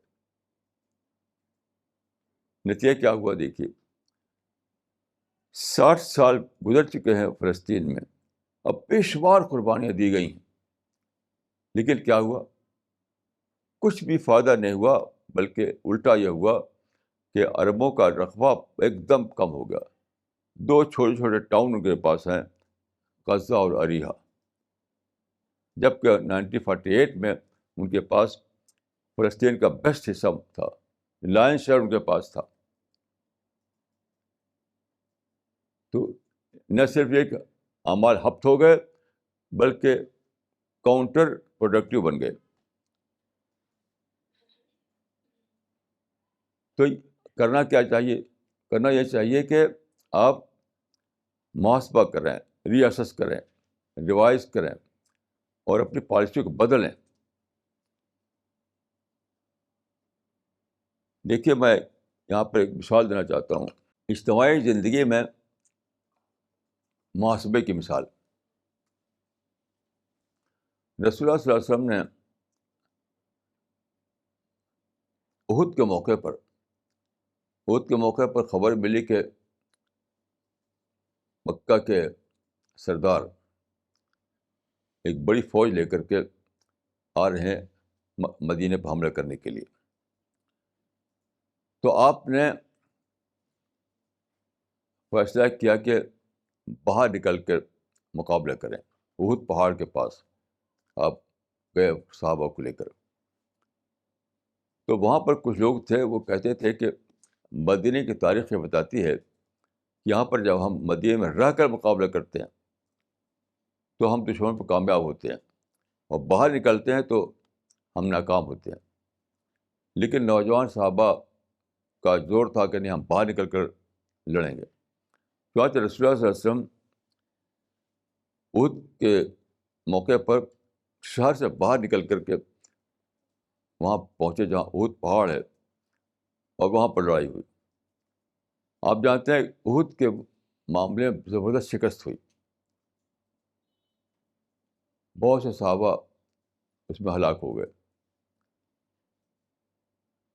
نتیجہ کیا ہوا دیکھیے, 60 سال گزر چکے ہیں فلسطین میں, اب بے شمار قربانیاں دی گئی ہیں, لیکن کیا ہوا؟ کچھ بھی فائدہ نہیں ہوا, بلکہ الٹا یہ ہوا کہ عربوں کا رقبہ ایک دم کم ہو گیا. 2 چھوٹے چھوٹے ٹاؤن ان کے پاس ہیں, غزہ اور اریحا, جبکہ 1948 میں ان کے پاس فلسطین کا بیسٹ حصہ تھا, لائن شہر ان کے پاس تھا. تو نہ صرف یہ کہ اعمال ہفت ہو گئے, بلکہ کاؤنٹر پروڈکٹیو بن گئے. تو کرنا کیا چاہیے؟ کرنا یہ چاہیے کہ آپ محاسبہ کریں, ری اسس کریں, ریوائز کریں اور اپنی پالیسی کو بدلیں. دیکھیے, میں یہاں پر ایک مثال دینا چاہتا ہوں, اجتماعی زندگی میں محاسبے کی مثال. رسول اللہ صلی اللہ علیہ وسلم نے احد کے موقع پر خبر ملی کہ مکہ کے سردار ایک بڑی فوج لے کر کے آ رہے ہیں مدینے پر حملہ کرنے کے لیے. تو آپ نے فیصلہ کیا کہ باہر نکل کر مقابلہ کریں. احد پہاڑ کے پاس آپ گئے صحابہ کو لے کر. تو وہاں پر کچھ لوگ تھے, وہ کہتے تھے کہ مدینے کی تاریخ یہ بتاتی ہے کہ یہاں پر جب ہم مدینے میں رہ کر مقابلہ کرتے ہیں تو ہم دشمن پر کامیاب ہوتے ہیں, اور باہر نکلتے ہیں تو ہم ناکام ہوتے ہیں. لیکن نوجوان صحابہ کا زور تھا کہ نہیں, ہم باہر نکل کر لڑیں گے. چنانچہ رسول اللہ صلی اللہ علیہ وسلم احد کے موقع پر شہر سے باہر نکل کر کے وہاں پہنچے جہاں احد پہاڑ ہے, اور وہاں پر لڑائی ہوئی. آپ جانتے ہیں احد کے معاملے میں زبردست شکست ہوئی, بہت سے صحابہ اس میں ہلاک ہو گئے.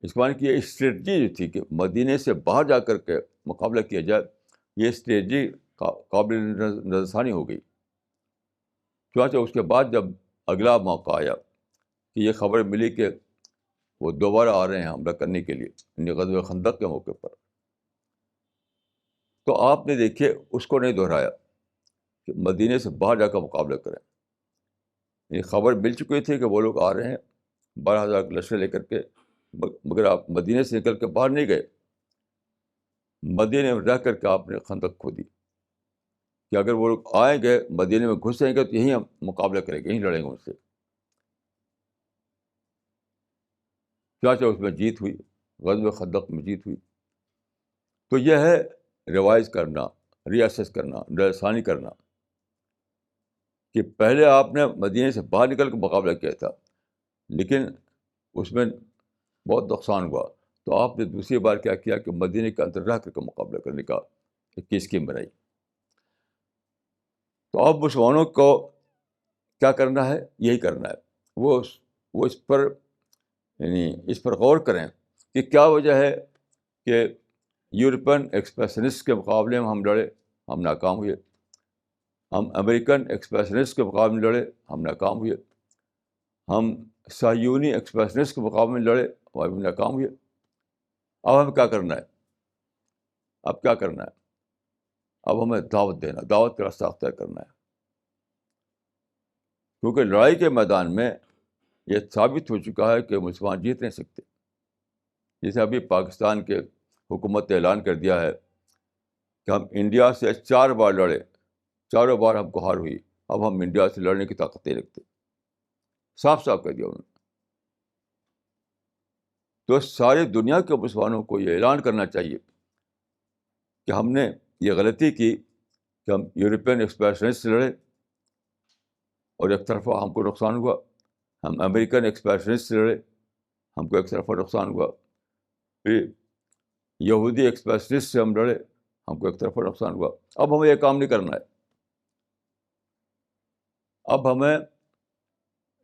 اس کے معنی کہ یہ اسٹریٹجی جو تھی کہ مدینے سے باہر جا کر کے مقابلہ کیا جائے, یہ اسٹریٹجی قابل نظر ثانی ہو گئی. چنانچہ اس کے بعد جب اگلا موقع آیا کہ یہ خبر ملی کہ وہ دوبارہ آ رہے ہیں حملہ کرنے کے لیے, یعنی غزوہ خندق کے موقع پر, تو آپ نے دیکھیے اس کو نہیں دہرایا کہ مدینے سے باہر جا کر مقابلہ کریں. یہ خبر مل چکی تھی کہ وہ لوگ آ رہے ہیں 12,000 لشکر لے کر کے, مگر آپ مدینے سے نکل کے باہر نہیں گئے. مدینے میں رہ کر کے آپ نے خندق کھودی کہ اگر وہ لوگ آئیں گے مدینے میں گھسیں گے تو یہیں ہم مقابلہ کریں گے, یہیں لڑیں گے ان سے. چنانچہ اس میں جیت ہوئی, غزوہ خندق میں جیت ہوئی. تو یہ ہے ریوائز کرنا, ری اسس کرنا, نظرثانی کرنا, کہ پہلے آپ نے مدینے سے باہر نکل کے مقابلہ کیا تھا, لیکن اس میں بہت نقصان ہوا. تو آپ نے دوسری بار کیا کیا کہ مدینے کے اندر رہ کر کے مقابلہ کرنے کا ایک اسکیم بنائی. تو اب مسلمانوں کو کیا کرنا ہے؟ یہی کرنا ہے. وہ اس پر یعنی اس پر غور کریں کہ کیا وجہ ہے کہ یورپین ایکسپریشنسٹ کے مقابلے میں ہم لڑے, ہم ناکام ہوئے. ہم امریکن ایکسپریشنسٹ کے مقابلے میں لڑے, ہم ناکام ہوئے. ہم صہیونی ایکسپریشنسٹ کے مقابلے میں لڑے, ہم ناکام ہوئے. اب ہمیں کیا کرنا ہے؟ اب کیا کرنا ہے؟ اب ہمیں دعوت دینا, دعوت کا راستہ اختیار کرنا ہے. کیونکہ لڑائی کے میدان میں یہ ثابت ہو چکا ہے کہ مسلمان جیت نہیں سکتے. جیسے ابھی پاکستان کے حکومت نے اعلان کر دیا ہے کہ ہم انڈیا سے 4 بار لڑے, چاروں بار ہم کو ہار ہوئی, اب ہم انڈیا سے لڑنے کی طاقت نہیں رکھتے. صاف صاف کہہ دیا انہوں نے. تو ساری دنیا کے مسلمانوں کو یہ اعلان کرنا چاہیے کہ ہم نے یہ غلطی کی کہ ہم یورپین ایکسپریشنسٹ سے لڑے اور ایک طرفہ ہم کو نقصان ہوا. ہم امریکن ایکسپریشنسٹ سے لڑے, ہم کو ایک طرفہ نقصان ہوا. پھر یہودی ایکسپریشنسٹ سے ہم لڑے, ہم کو ایک طرفہ نقصان ہوا. اب ہمیں یہ کام نہیں کرنا ہے. اب ہمیں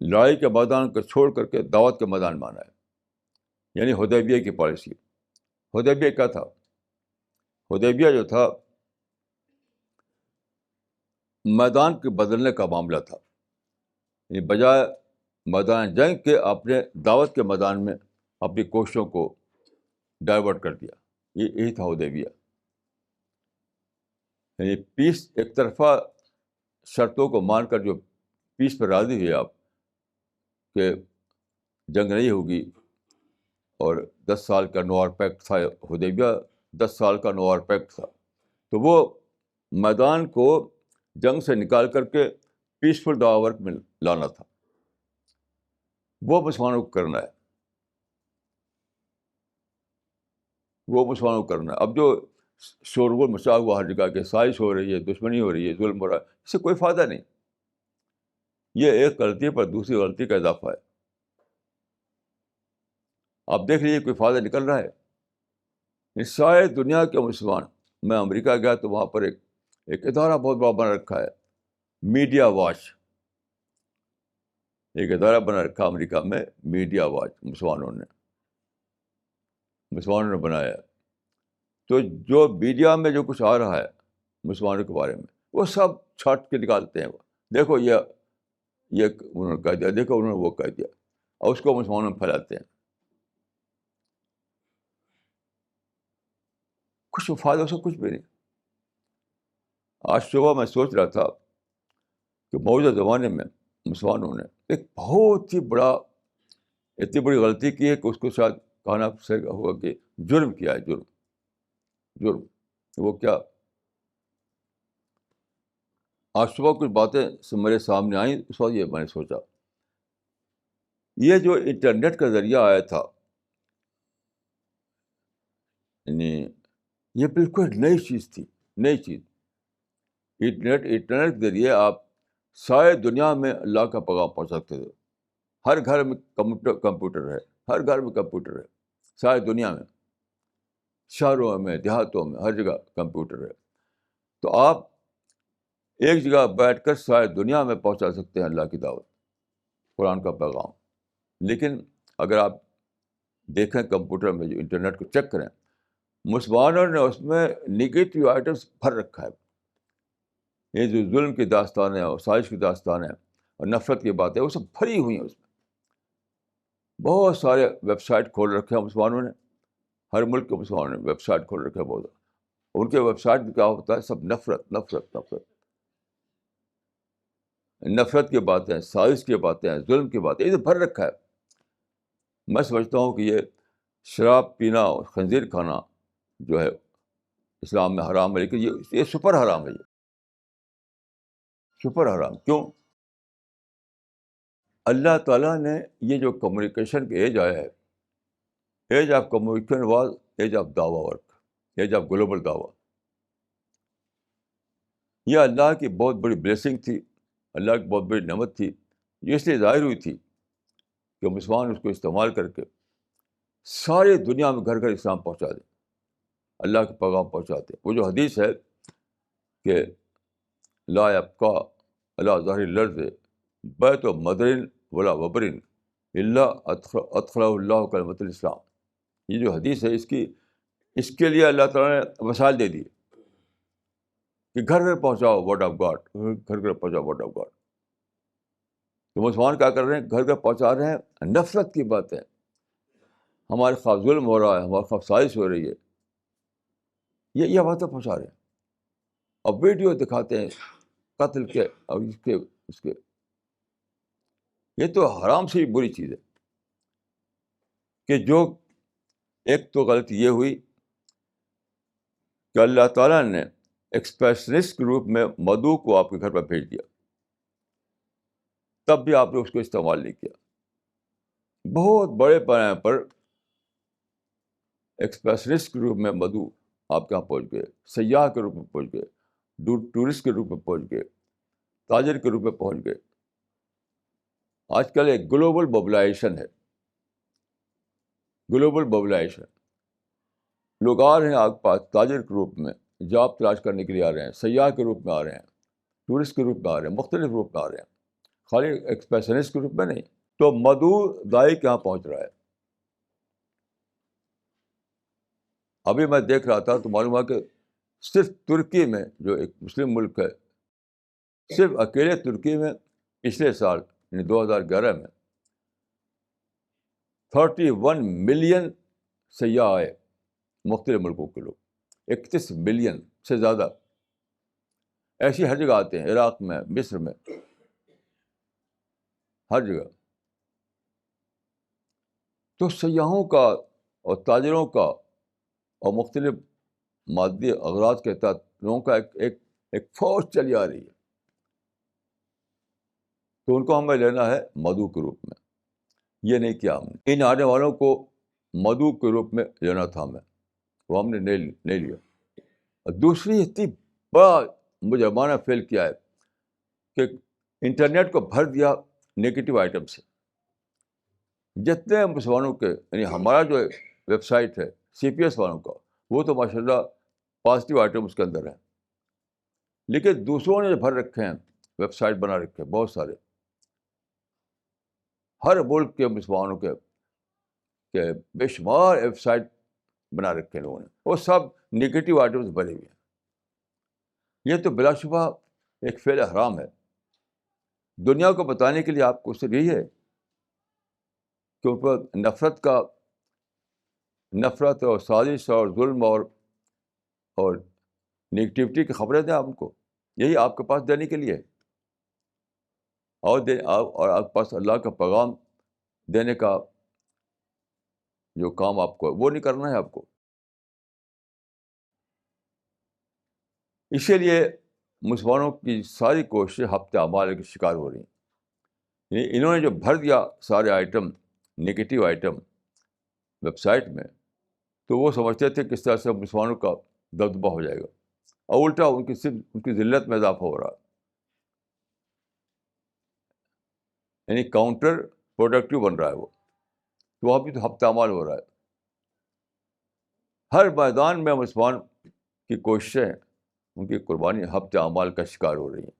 لڑائی کے میدان کو چھوڑ کر کے دعوت کے میدان میں آنا ہے. یعنی حدیبیہ کی پالیسی. حدیبیہ کیا تھا؟ حدیبیہ جو تھا میدان کے بدلنے کا معاملہ تھا. یعنی بجائے میدان جنگ کے اپنے دعوت کے میدان میں اپنی کوششوں کو ڈائیورٹ کر دیا. یہی تھا حدیبیہ. یعنی پیس ایک طرفہ شرطوں کو مان کر جو پیس پر راضی ہوئے آپ کہ جنگ نہیں ہوگی، اور 10 سال کا نوار پیکٹ تھا حدیبیہ، 10 سال کا نوار پیکٹ تھا. تو وہ میدان کو جنگ سے نکال کر کے پیسفل دعوت میں لانا تھا. وہ مسلمانوں کو کرنا ہے، وہ مسلمانوں کو کرنا ہے. اب جو شورغل مچا ہوا ہر جگہ کہ سازش ہو رہی ہے، دشمنی ہو رہی ہے، ظلم ہو رہا ہے، اس سے کوئی فائدہ نہیں. یہ ایک غلطی پر دوسری غلطی کا اضافہ ہے. آپ دیکھ لیجیے کوئی فائدہ نکل رہا ہے. سارے دنیا کے مسلمان، میں امریکہ گیا تو وہاں پر ایک ادارہ بہت بڑا بنا رکھا ہے، میڈیا واچ. ایک ادارہ بنا رکھا امریکہ میں، میڈیا واچ، مسلمانوں نے بنایا. تو جو میڈیا میں جو کچھ آ رہا ہے مسلمانوں کے بارے میں، وہ سب چھاٹ کے نکالتے ہیں. دیکھو یہ انہوں نے کہہ دیا، دیکھو انہوں نے وہ کہہ دیا، اور اس کو مسلمانوں میں پھیلاتے ہیں. کچھ فائدہ سے کچھ بھی نہیں. آج صبح میں سوچ رہا تھا کہ موجودہ زمانے میں مسلمانوں نے ایک بہت ہی اتنی بڑی غلطی کی ہے کہ اس کو شاید کہنا صحیح ہوگا کہ جرم کیا ہے. جرم وہ کیا؟ آج صبح کچھ باتیں میرے سامنے آئیں. اس وقت یہ میں نے سوچا، یہ جو انٹرنیٹ کا ذریعہ آیا تھا، یعنی یہ بالکل نئی چیز تھی، نئی چیز. انٹرنیٹ کے ذریعے آپ سارے دنیا میں اللہ کا پیغام پہنچ سکتے تھے. ہر گھر میں کمپیوٹر ہے، ہر گھر میں کمپیوٹر ہے، ساری دنیا میں، شہروں میں، دیہاتوں میں، ہر جگہ کمپیوٹر ہے. تو آپ ایک جگہ بیٹھ کر ساری دنیا میں پہنچا سکتے ہیں اللہ کی دعوت، قرآن کا پیغام. لیکن اگر آپ دیکھیں کمپیوٹر میں جو انٹرنیٹ کو چیک کریں، مسلمانوں نے اس میں نگیٹو آئٹمس بھر رکھا ہے. یہ جو ظلم کی داستان ہے اور سازش کی داستان ہے اور نفرت کی باتیں، وہ سب بھری ہوئی ہیں اس میں. بہت سارے ویب سائٹ کھول رکھے ہیں مسلمانوں نے، ہر ملک کے مسلمانوں نے ویب سائٹ کھول رکھے ہیں. بہت ان کے ویب سائٹ میں کیا ہوتا ہے؟ سب نفرت نفرت نفرت، نفرت کی باتیں، سازش کی باتیں، ظلم کی باتیں، یہ تو بھر رکھا ہے. میں سمجھتا ہوں کہ یہ شراب پینا اور خنزیر کھانا جو ہے اسلام میں حرام ہے، لیکن یہ سپر حرام ہے. یہ سپر حرام کیوں؟ اللہ تعالیٰ نے یہ جو کمیونیکیشن کا ایج آیا ہے، age of communication was age of دعویٰ ورک، ایج آف گلوبل دعویٰ. یہ اللہ کی بہت بڑی بلیسنگ تھی، اللہ کی بہت بڑی نعمت تھی، جو اس لیے ظاہر ہوئی تھی کہ مسلمان اس کو استعمال کر کے ساری دنیا میں گھر گھر اسلام پہنچا دیں، اللہ کے پیغام پہنچاتے. وہ جو حدیث ہے کہ لا یبقى علی ظہر الارض بیت مدر ولا وبر الا ادخلہ اللہ کلمۃ الاسلام. یہ جو حدیث ہے اس کے لیے اللہ تعالیٰ نے وسائل دے دی کہ گھر گھر پہنچاؤ ورڈ آف گاڈ، گھر گھر پہنچاؤ ورڈ آف گاڈ. تو مسلمان کیا کر رہے ہیں؟ گھر گھر پہنچا رہے ہیں نفرت کی باتیں، ہمارے خلاف ظلم ہو رہا ہے، ہمارے خلاف سازش ہو رہی ہے، یہ باتیں پہنچا رہے ہیں. اور ویڈیو دکھاتے ہیں قتل کے اور اس کے. یہ تو حرام سے بھی بری چیز ہے. کہ جو ایک تو غلطی یہ ہوئی کہ اللہ تعالیٰ نے ایکسپریشنسٹ کے روپ میں مدعو کو آپ کے گھر پر بھیج دیا، تب بھی آپ نے اس کو استعمال نہیں کیا. بہت بڑے پیمانے پر ایکسپریشنسٹ کے روپ میں مدعو آپ کے یہاں پہنچ گئے، سیاح کے روپ میں پہنچ گئے، ٹورسٹ کے روپ میں پہنچ گئے، تاجر کے روپ میں پہنچ گئے. آج کل ایک گلوبل موبلائزیشن ہے، گلوبل موبلائزیشن. لوگ آ رہے ہیں آپ کے پاس تاجر کے روپ میں، جاب تلاش کرنے کے لیے آ رہے ہیں، سیاح کے روپ میں آ رہے ہیں، ٹورسٹ کے روپ میں آ رہے ہیں، مختلف روپ میں آ رہے ہیں، خالی ایکسپریشنسٹ کے روپ میں نہیں. تو مدعو دائی کے یہاں پہنچ رہا ہے. ابھی میں دیکھ رہا تھا تو معلوم ہوا کہ صرف ترکی میں، جو ایک مسلم ملک ہے، صرف اکیلے ترکی میں پچھلے سال یعنی 2011 میں 31 ملین سیاح آئے، مختلف ملکوں کے لوگ، 31 ملین سے زیادہ. ایسی ہر جگہ آتے ہیں، عراق میں، مصر میں، ہر جگہ. تو سیاحوں کا اور تاجروں کا اور مختلف مادی اغراض کے تحت لوگوں کا ایک فوج چلی آ رہی ہے. تو ان کو ہمیں لینا ہے مدعو کے روپ میں. یہ نہیں کیا ہم نے. ان آنے والوں کو مدعو کے روپ میں لینا تھا ہمیں، وہ ہم نے نہیں لیا. اور دوسری اتنی بڑا مجرمانہ فیل کیا ہے کہ انٹرنیٹ کو بھر دیا نگیٹو آئٹم سے. جتنے مسلمانوں کے، یعنی ہمارا جو ویب سائٹ ہے سی پی ایس والوں کا، وہ تو ماشاء اللہ پازیٹیو آئٹم اس کے اندر ہے. لیکن دوسروں نے بھر رکھے ہیں، ویب سائٹ بنا رکھے ہیں بہت سارے، ہر ملک کے مسلمانوں کے بے شمار ویب سائٹ بنا رکھے ہیں لوگوں نے، وہ سب نگیٹو آئٹمس بنے ہوئے ہیں. یہ تو بلا شبہ ایک فعل حرام ہے. دنیا کو بتانے کے لیے آپ کو صرف یہی ہے کہ ان پر نفرت اور سازش اور ظلم اور نگیٹیوٹی کی خبریں دیں آپ کو. یہی آپ کے پاس دینے کے لیے ہے. اور آپ کے پاس اللہ کا پیغام دینے کا جو کام آپ کو وہ نہیں کرنا ہے آپ کو. اسی لیے مسلمانوں کی ساری کوششیں ہفتہ اعمال کے شکار ہو رہی ہیں. یعنی انہوں نے جو بھر دیا سارے item, negative item website میں، تو وہ سمجھتے تھے کس طرح سے مسلمانوں کا دبدبہ ہو جائے گا، اور الٹا ان کی ذلت میں اضافہ ہو رہا ہے. یعنی کاؤنٹر پروڈکٹیو بن رہا ہے وہ. تو وہاں بھی تو ہفتہ اعمال ہو رہا ہے. ہر میدان میں مسلمان کی کوششیں، ان کی قربانی ہفتہ اعمال کا شکار ہو رہی ہیں،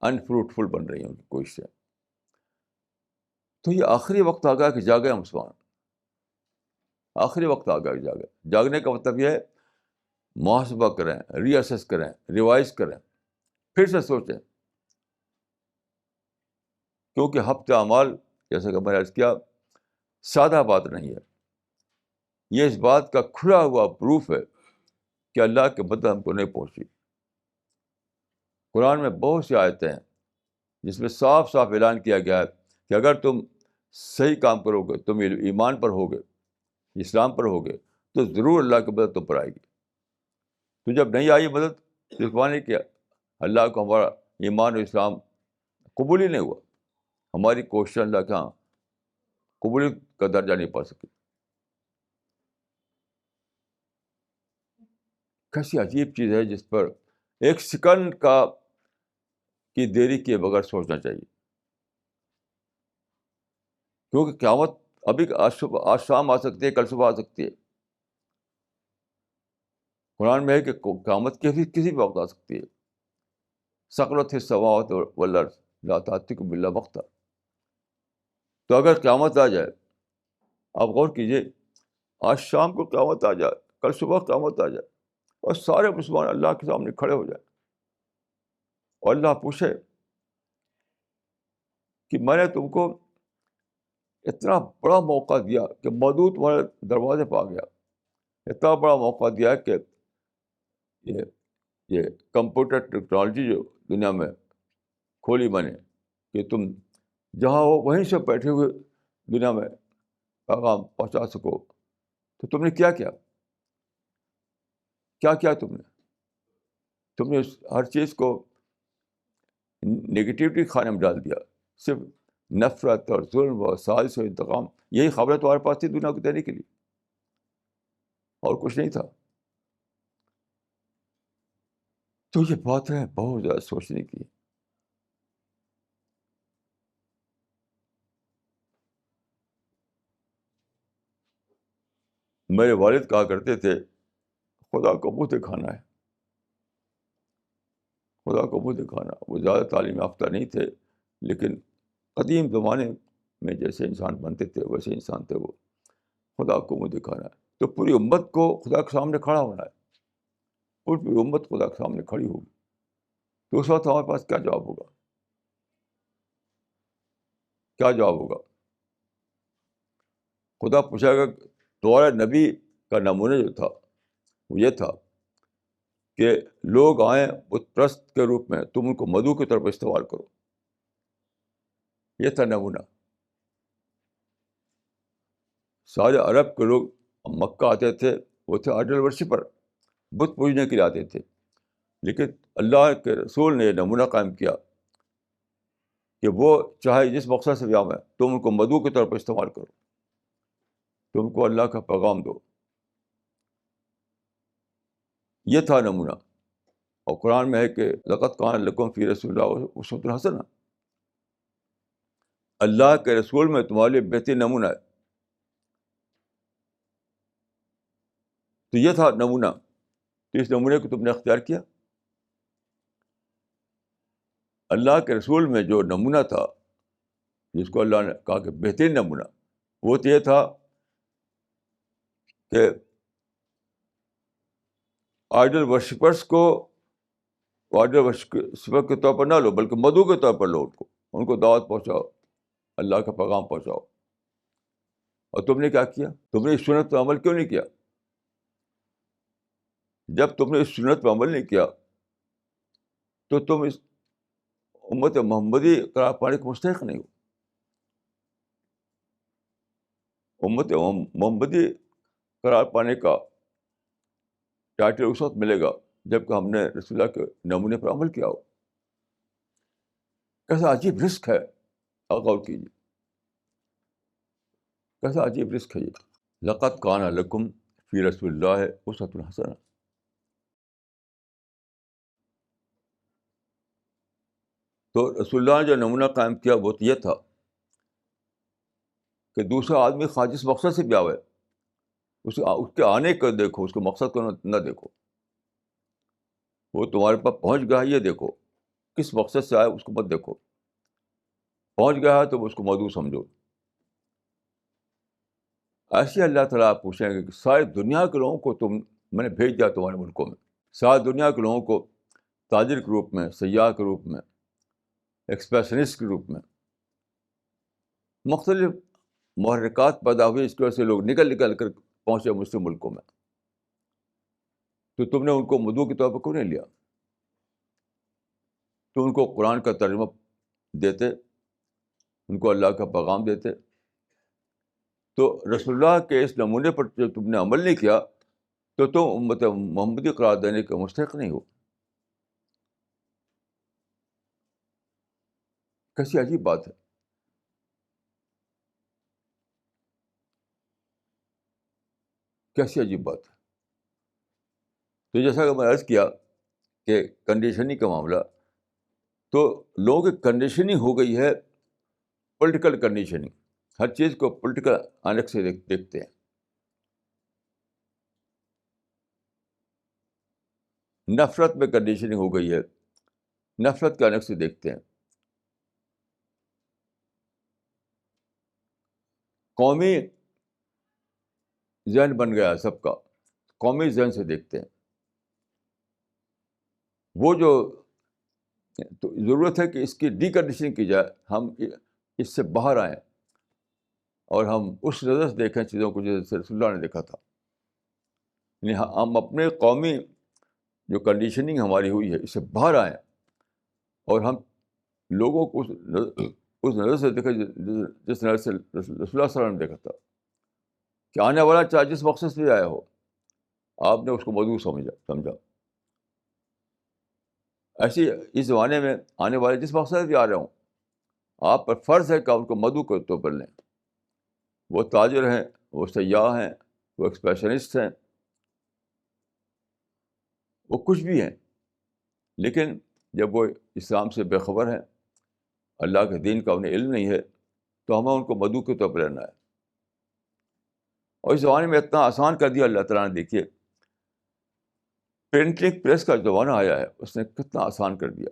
انفروٹفل بن رہی ہیں ان کی کوششیں. تو یہ آخری وقت آ گیا کہ جاگے مسلمان. آخری وقت آ گیا کہ جاگے. جاگنے کا مطلب یہ ہے محاسبہ کریں، ری اسیس کریں، ریوائز کریں، پھر سے سوچیں. کیونکہ ہفتہ اعمال، جیسا کہ میں نے عرض کیا، سادہ بات نہیں ہے. یہ اس بات کا کھلا ہوا پروف ہے کہ اللہ کی مدد ہم کو نہیں پہنچی. قرآن میں بہت سی آیتیں ہیں جس میں صاف صاف اعلان کیا گیا ہے کہ اگر تم صحیح کام کرو گے، تم ایمان پر ہوگے، اسلام پر ہوگے، تو ضرور اللہ کی مدد تم پر آئے گی. تو جب نہیں آئی مدد، تو اس بات نہیں کیا اللہ کو ہمارا ایمان و اسلام قبول ہی نہیں ہوا. ہماری کوشش اللہ کے ہاں قبولیت کا درجہ نہیں پا سکی. کیسی عجیب چیز ہے جس پر ایک سیکنڈ کی دیری کیے بغیر سوچنا چاہیے. کیونکہ قیامت ابھی آج شام آ سکتی ہے، کل صبح آ سکتی ہے. قرآن میں ہے کہ قیامت کسی بھی وقت آ سکتی ہے. ثقلت السماوات والارض لا تأتیکم الا بغتہ. تو اگر قیامت آ جائے، آپ غور کیجیے، آج شام کو قیامت آ جائے، کل صبح قیامت آ جائے، اور سارے مسلمان اللہ کے سامنے کھڑے ہو جائیں، اور اللہ پوچھے کہ میں نے تم کو اتنا بڑا موقع دیا کہ مدعو تمہارے دروازے پہ آ گیا، اتنا بڑا موقع دیا کہ یہ یہ کمپیوٹر ٹیکنالوجی جو دنیا میں کھولی میں نے کہ تم جہاں ہو وہیں سے بیٹھے ہوئے دنیا میں پیغام پہنچا سکو. تو تم نے کیا کیا تم نے ہر چیز کو نگیٹیوٹی کھانے میں ڈال دیا. صرف نفرت اور ظلم اور سازش و انتقام، یہی خبریں تمہارے پاس تھی دنیا کو دینے کے لیے، اور کچھ نہیں تھا. تو یہ بات ہے بہت زیادہ سوچنے کی. میرے والد کہا کرتے تھے خدا کو منہ دکھانا ہے، خدا کو منہ دکھانا. وہ زیادہ تعلیم یافتہ نہیں تھے، لیکن قدیم زمانے میں جیسے انسان بنتے تھے ویسے انسان تھے وہ. خدا کو منہ دکھانا ہے. تو پوری امت کو خدا کے سامنے کھڑا ہونا ہے، پوری امت خدا کے سامنے کھڑی ہوگی، تو اس وقت ہمارے پاس کیا جواب ہوگا؟ کیا جواب ہوگا؟ خدا پوچھے گا تمہارے نبی کا نمونہ جو تھا وہ یہ تھا کہ لوگ آئیں بت پرست کے روپ میں، تم ان کو مدعو کی طرف استعمال کرو، یہ تھا نمونہ۔ سارے عرب کے لوگ مکہ آتے تھے، وہ تھے آئیڈل ورشپر، بت پوجنے کے لیے آتے تھے، لیکن اللہ کے رسول نے یہ نمونہ قائم کیا کہ وہ چاہے جس مقصد سے بھی آئیں تم ان کو مدعو کی طرف استعمال کرو، تم کو اللہ کا پیغام دو، یہ تھا نمونہ۔ اور قرآن میں ہے کہ لقد کان لکم فی رسول اللہ اسوۃ حسنہ، اللہ کے رسول میں تمہارے لیے بہترین نمونہ ہے۔ تو یہ تھا نمونہ، تو اس نمونے کو تم نے اختیار کیا۔ اللہ کے رسول میں جو نمونہ تھا، جس کو اللہ نے کہا کہ بہترین نمونہ، وہ تو یہ تھا کہ آئیڈل ورشپرس کو آئیڈل ورشپر کے طور پر نہ لو، بلکہ مدعو کے طور پر لو، ان کو دعوت پہنچاؤ، اللہ کا پیغام پہنچاؤ۔ اور تم نے کیا کیا؟ تم نے اس سنت پر عمل کیوں نہیں کیا؟ جب تم نے اس سنت پر عمل نہیں کیا تو تم اس امت محمدی قرار پانے کے مستحق نہیں ہو۔ امت محمدی قرار پانے کا ٹائٹل اس وقت ملے گا جب کہ ہم نے رسول اللہ کے نمونے پر عمل کیا ہو۔ کیسا عجیب رزق ہے، غور کیجیے، کیسا عجیب رزق ہے یہ۔ لقد کان لکم فی رسول اللہ اسوۃ حسنہ۔ تو رسول اللہ نے جو نمونہ قائم کیا وہ تو یہ تھا کہ دوسرا آدمی خواہ جس مقصد سے بھی آوے، اس کے آنے کو دیکھو، اس کے مقصد کو نہ دیکھو، وہ تمہارے پاس پہنچ گیا ہے یہ دیکھو، کس مقصد سے آئے اس کو مت دیکھو، پہنچ گیا ہے تو اس کو مدعو سمجھو۔ ایسے اللہ تعالیٰ پوچھیں گے کہ ساری دنیا کے لوگوں کو میں نے بھیج دیا تمہارے ملکوں میں، ساری دنیا کے لوگوں کو تاجر کے روپ میں، سیاح کے روپ میں، ایکسپریشنسٹ کے روپ میں، مختلف محرکات پیدا ہوئی، اس کی وجہ سے لوگ نکل نکل کر پہنچے مسلم ملکوں میں، تو تم نے ان کو مدعو کے طور پر کیوں نہیں لیا؟ تو ان کو قرآن کا ترجمہ دیتے، ان کو اللہ کا پیغام دیتے۔ تو رسول اللہ کے اس نمونے پر جب تم نے عمل نہیں کیا تو تم امت محمدی قرار دینے کے مستحق نہیں ہو۔ کیسی عجیب بات ہے۔ کیسی عجیب بات ہے۔ تو جیسا کہ میں نے عرض کیا کہ کنڈیشننگ کا معاملہ، تو لوگوں کی کنڈیشننگ ہو گئی ہے، پولیٹیکل کنڈیشننگ، ہر چیز کو پولیٹیکل آنکھ سے دیکھتے ہیں۔ نفرت میں کنڈیشننگ ہو گئی ہے، نفرت کے آنکھ سے دیکھتے ہیں۔ قومی ذہن بن گیا ہے سب کا، قومی ذہن سے دیکھتے ہیں۔ وہ جو تو ضرورت ہے کہ اس کی ڈی کنڈیشننگ کی جائے، ہم اس سے باہر آئیں اور ہم اس نظر سے دیکھیں چیزوں کو جیسے رسول اللہ نے دیکھا تھا۔ یعنی ہم اپنے قومی جو کنڈیشننگ ہماری ہوئی ہے اس سے باہر آئیں اور ہم لوگوں کو اس نظر سے دیکھیں جس نظر سے رسول اللہ صلی اللہ علیہ وسلم نے دیکھا تھا، کہ آنے والا چاہے جس مقصد سے آیا ہو، آپ نے اس کو مدعو سمجھا۔ ایسے اس زمانے میں آنے والے جس مقصد سے بھی آ رہے ہوں، آپ پر فرض ہے کہ آپ ان کو مدعو کے طور پر لیں۔ وہ تاجر ہیں، وہ سیاح ہیں، وہ ایکسپریشنسٹ ہیں، وہ کچھ بھی ہیں، لیکن جب وہ اسلام سے بے خبر ہیں، اللہ کے دین کا انہیں علم نہیں ہے، تو ہمیں ان کو مدعو کے طور پر لینا ہے۔ اور اس زمانے میں اتنا آسان کر دیا اللہ تعالیٰ نے، دیکھیے پرنٹنگ پریس کا زمانہ آیا ہے، اس نے کتنا آسان کر دیا۔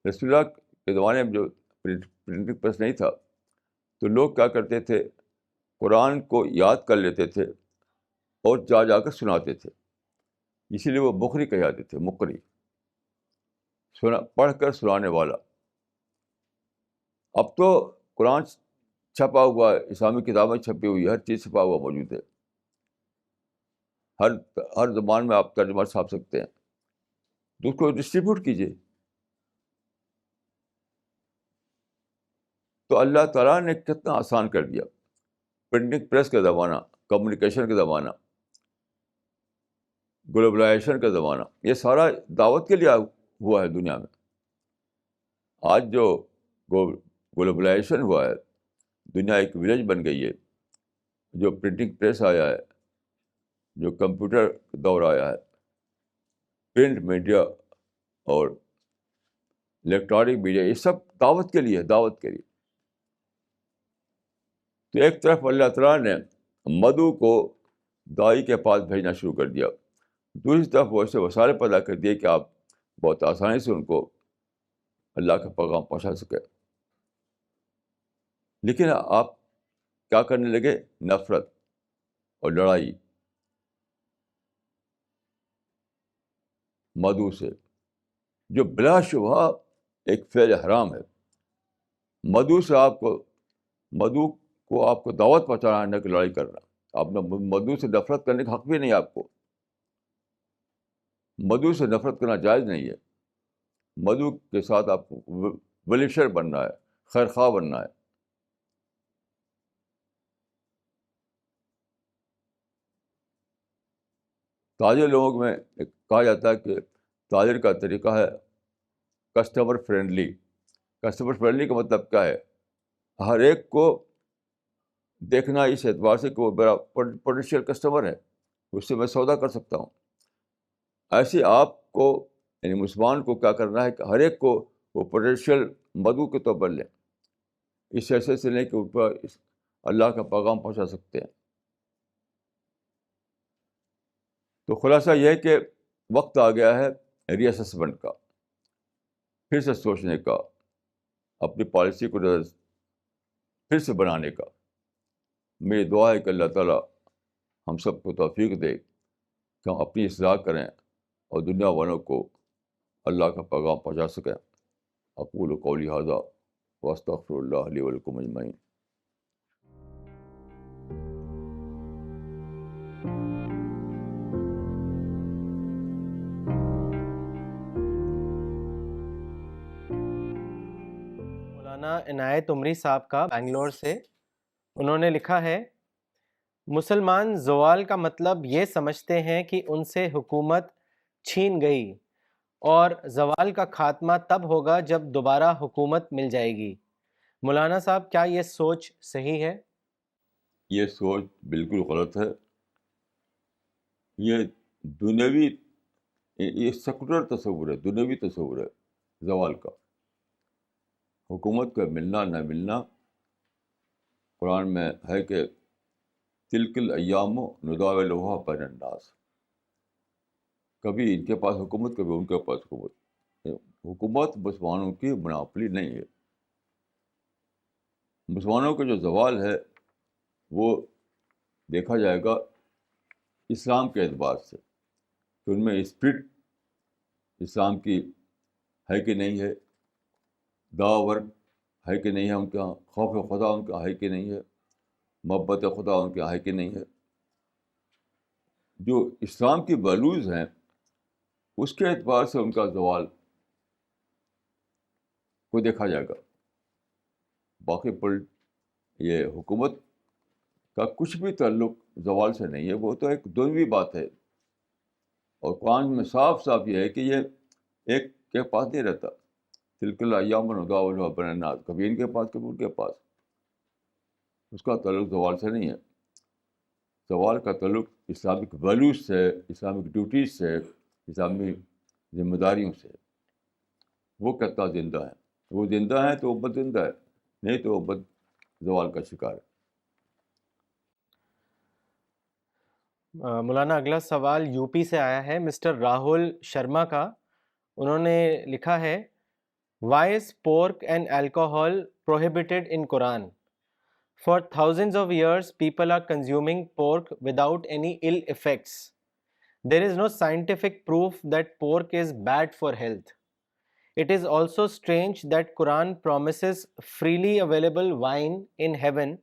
رسول اللہ کے زمانے میں جو پرنٹنگ پریس نہیں تھا تو لوگ کیا کرتے تھے قرآن کو یاد کر لیتے تھے اور جا جا کر سناتے تھے، اسی لیے وہ مقری کہے جاتے تھے، مقری، پڑھ کر سنانے والا۔ اب تو قرآن چھپا ہوا ہے، اسلامی کتابیں چھپی ہوئی، ہر چیز چھپا ہوا موجود ہے، ہر زبان میں آپ ترجمہ چھاپ سکتے ہیں، تو اس کو ڈسٹریبیوٹ کیجیے۔ تو اللہ تعالیٰ نے کتنا آسان کر دیا، پرنٹنگ پریس کا زمانہ، کمیونیکیشن کا زمانہ، گلوبلائزیشن کا زمانہ، یہ سارا دعوت کے لیے ہوا ہے دنیا میں۔ آج جو گلوبلائزیشن ہوا ہے، دنیا ایک ولیج بن گئی ہے، جو پرنٹنگ پریس آیا ہے، جو کمپیوٹر دور آیا ہے، پرنٹ میڈیا اور الیکٹرانک میڈیا، یہ سب دعوت کے لیے، دعوت کے لیے۔ تو ایک طرف اللہ تعالیٰ نے مدعو کو دائی کے پاس بھیجنا شروع کر دیا، دوسری طرف وہ ایسے وسائل پیدا کر دیے کہ آپ بہت آسانی سے ان کو اللہ کا پیغام پہنچا سکے۔ لیکن آپ کیا کرنے لگے؟ نفرت اور لڑائی مدعو سے، جو بلا شبہ ایک فعل حرام ہے۔ مدعو سے مدعو کو آپ کو دعوت پہنچانا ہے کہ لڑائی کرنا، آپ نے مدعو سے نفرت کرنے کا حق بھی نہیں ہے آپ کو، مدعو سے نفرت کرنا جائز نہیں ہے، مدعو کے ساتھ آپ کو ویلشر بننا ہے، خیر خواہ بننا ہے۔ تاجر لوگوں میں کہا جاتا ہے کہ تاجر کا طریقہ ہے کسٹمر فرینڈلی۔ کسٹمر فرینڈلی کا مطلب کیا ہے؟ ہر ایک کو دیکھنا اس اعتبار سے کہ وہ میرا پوٹینشیل کسٹمر ہے، اس سے میں سودا کر سکتا ہوں۔ ایسے آپ کو، یعنی مسلمان کو کیا کرنا ہے کہ ہر ایک کو وہ پوٹینشیل مدعو کے طور پر لیں، اس ایسے سے لیں کہ اوپر اللہ کا پیغام پہنچا سکتے ہیں۔ تو خلاصہ یہ ہے کہ وقت آ گیا ہے ری اسسمنٹ کا، پھر سے سوچنے کا، اپنی پالیسی کو پھر سے بنانے کا۔ میری دعا ہے کہ اللہ تعالیٰ ہم سب کو توفیق دے کہ ہم اپنی اصلاح کریں اور دنیا والوں کو اللہ کا پیغام پہنچا سکیں۔ اقول قولی ھذا واستغفر اللہ لی ولکم اجمعین۔ مولانا عنایت عمری صاحب کا بنگلور سے، انہوں نے لکھا ہے، مسلمان زوال کا مطلب یہ سمجھتے ہیں کہ ان سے حکومت چھین گئی، اور زوال کا خاتمہ تب ہوگا جب دوبارہ حکومت مل جائے گی۔ مولانا صاحب، کیا یہ سوچ صحیح ہے؟ یہ سوچ بالکل غلط ہے۔ یہ دنیوی، یہ سیکولر تصور ہے، دنیوی تصور ہے زوال کا۔ حکومت کا ملنا نہ ملنا، قرآن میں ہے کہ تلک الایام نداولها بین الناس، کبھی ان کے پاس حکومت، کبھی ان کے پاس حکومت۔ حکومت مسلمانوں کی مناپلی نہیں ہے۔ مسلمانوں کا جو زوال ہے وہ دیکھا جائے گا اسلام کے اعتبار سے، کہ ان میں اسپرٹ اسلام کی ہے کہ نہیں ہے، دعوی ورک ہے کہ نہیں ہے ان کے یہاں، خوف خدا ان کا ہے کہ نہیں ہے، محبت خدا ان کے یہاں ہے کہ نہیں ہے۔ جو اسلام کی ویلیوز ہیں اس کے اعتبار سے ان کا زوال کو دیکھا جائے گا۔ باقی یہ حکومت کا کچھ بھی تعلق زوال سے نہیں ہے، وہ تو ایک دنیوی بات ہے۔ اور قرآن میں صاف صاف یہ ہے کہ یہ ایک کے پاس نہیں رہتا، تلک الایام نداولها بین الناس، کبھی ان کے پاس کبھی ان کے پاس، اس کا تعلق زوال سے نہیں ہے۔ زوال کا تعلق اسلامک ویلیوز سے، اسلامک ڈیوٹیز سے، اسلامی ذمہ داریوں سے۔ وہ کتنا زندہ ہے، وہ زندہ ہے تو امت زندہ ہے، نہیں تو امت زوال کا شکار ہے۔ مولانا اگلا سوال یو پی سے آیا ہے، مسٹر راہل شرما کا۔ انہوں نے لکھا ہے، why is pork and alcohol prohibited in Quran? For thousands of years, people are consuming pork without any ill effects. There is no scientific proof that pork is bad for health. It is also strange that Quran promises freely available wine in heaven.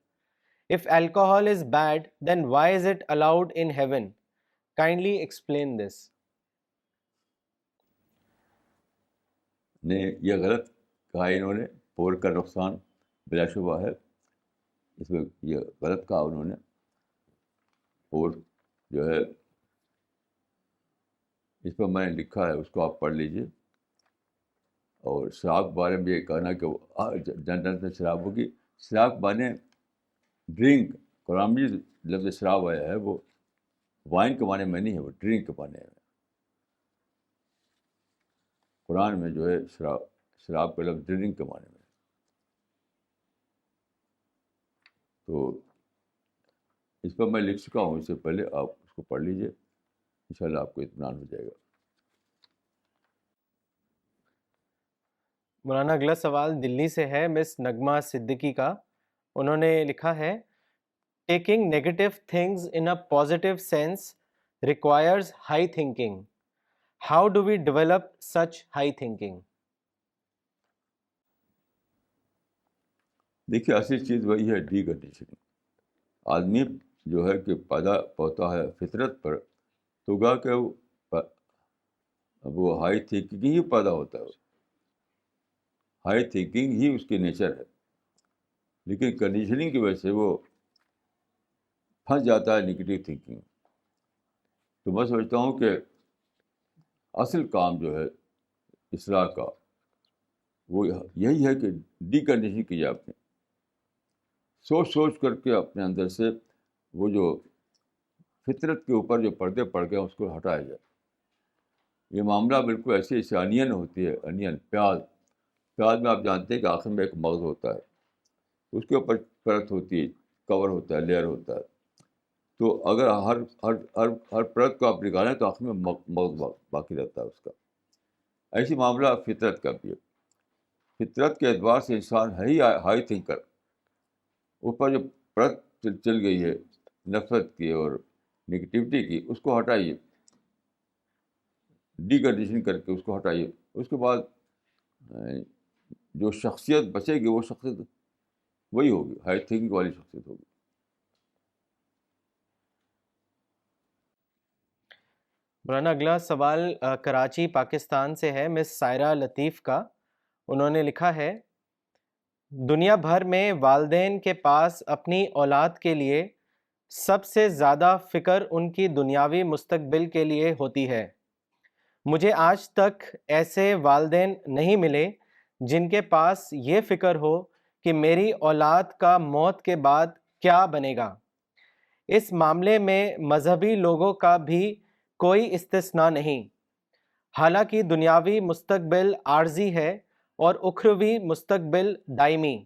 If alcohol is bad, then why is it allowed in heaven? Kindly explain this. نے یہ غلط کہا انہوں نے، پور کا نقصان بلا شبہ ہے، اس میں یہ غلط کہا انہوں نے. پور جو ہے اس پر میں نے لکھا ہے، اس کو آپ پڑھ لیجیے. اور شراب کے بارے میں یہ کہنا کہ جنرل میں شراب ہوگی، شراب مانے ڈرنک. قرآن میں لفظ شراب آیا ہے وہ وائن کے معنی میں نہیں ہے، وہ ڈرنک کے معنی ہے. قرآن میں جو ہے شراب کا لفظ ڈرنک کے معنی میں. تو اس پر میں لکھ چکا ہوں اس سے پہلے، آپ اس کو پڑھ لیجیے، انشاءاللہ آپ کو اطمینان ہو جائے گا. مولانا اگلا سوال دلی سے ہے، مس نغمہ صدیقی کا. انہوں نے لکھا ہے taking negative things in a positive sense requires high thinking. How do we develop such high thinking? دیکھیے اصل چیز وہی ہے ڈی کنڈیشننگ. آدمی جو ہے کہ پیدا ہوتا ہے فطرت پر، تو گا کہ وہ ہائی تھنکنگ ہی پیدا ہوتا ہے، ہائی تھنکنگ ہی اس کی نیچر ہے. لیکن کنڈیشننگ کی وجہ سے وہ پھنس جاتا ہے نگیٹو تھنکنگ. تو میں سمجھتا ہوں کہ اصل کام جو ہے اصلاح کا وہ یہی ہے کہ ڈی کنڈیشن کی جائے، اپنے سوچ کر کے اپنے اندر سے وہ جو فطرت کے اوپر جو پردے پڑ گئے اس کو ہٹایا جائے. یہ معاملہ بالکل ایسے جیسے انین ہوتی ہے، انین پیاز میں آپ جانتے ہیں کہ آخر میں ایک مغز ہوتا ہے، اس کے اوپر پرت ہوتی ہے، کور ہوتا ہے، لیئر ہوتا ہے. تو اگر ہر پرت کو آپ نکالیں تو آخر میں مغز باقی رہتا ہے اس کا. ایسی معاملہ فطرت کا بھی ہے. فطرت کے اعتبار سے انسان ہے ہی ہائی تھنکر. اوپر جو پرت چل گئی ہے نفرت کی اور نگیٹیوٹی کی، اس کو ہٹائیے، ڈی کنڈیشن کر کے اس کو ہٹائیے. اس کے بعد جو شخصیت بچے گی وہ شخصیت وہی ہوگی، ہائی تھنکنگ والی شخصیت ہوگی. مولانا اگلا سوال کراچی پاکستان سے ہے، مس سائرہ لطیف کا. انہوں نے لکھا ہے دنیا بھر میں والدین کے پاس اپنی اولاد کے لیے سب سے زیادہ فکر ان کی دنیاوی مستقبل کے لیے ہوتی ہے. مجھے آج تک ایسے والدین نہیں ملے جن کے پاس یہ فکر ہو کہ میری اولاد کا موت کے بعد کیا بنے گا. اس معاملے میں مذہبی لوگوں کا بھی کوئی استثناء نہیں. حالانکہ دنیاوی مستقبل عارضی ہے اور اخروی مستقبل دائمی.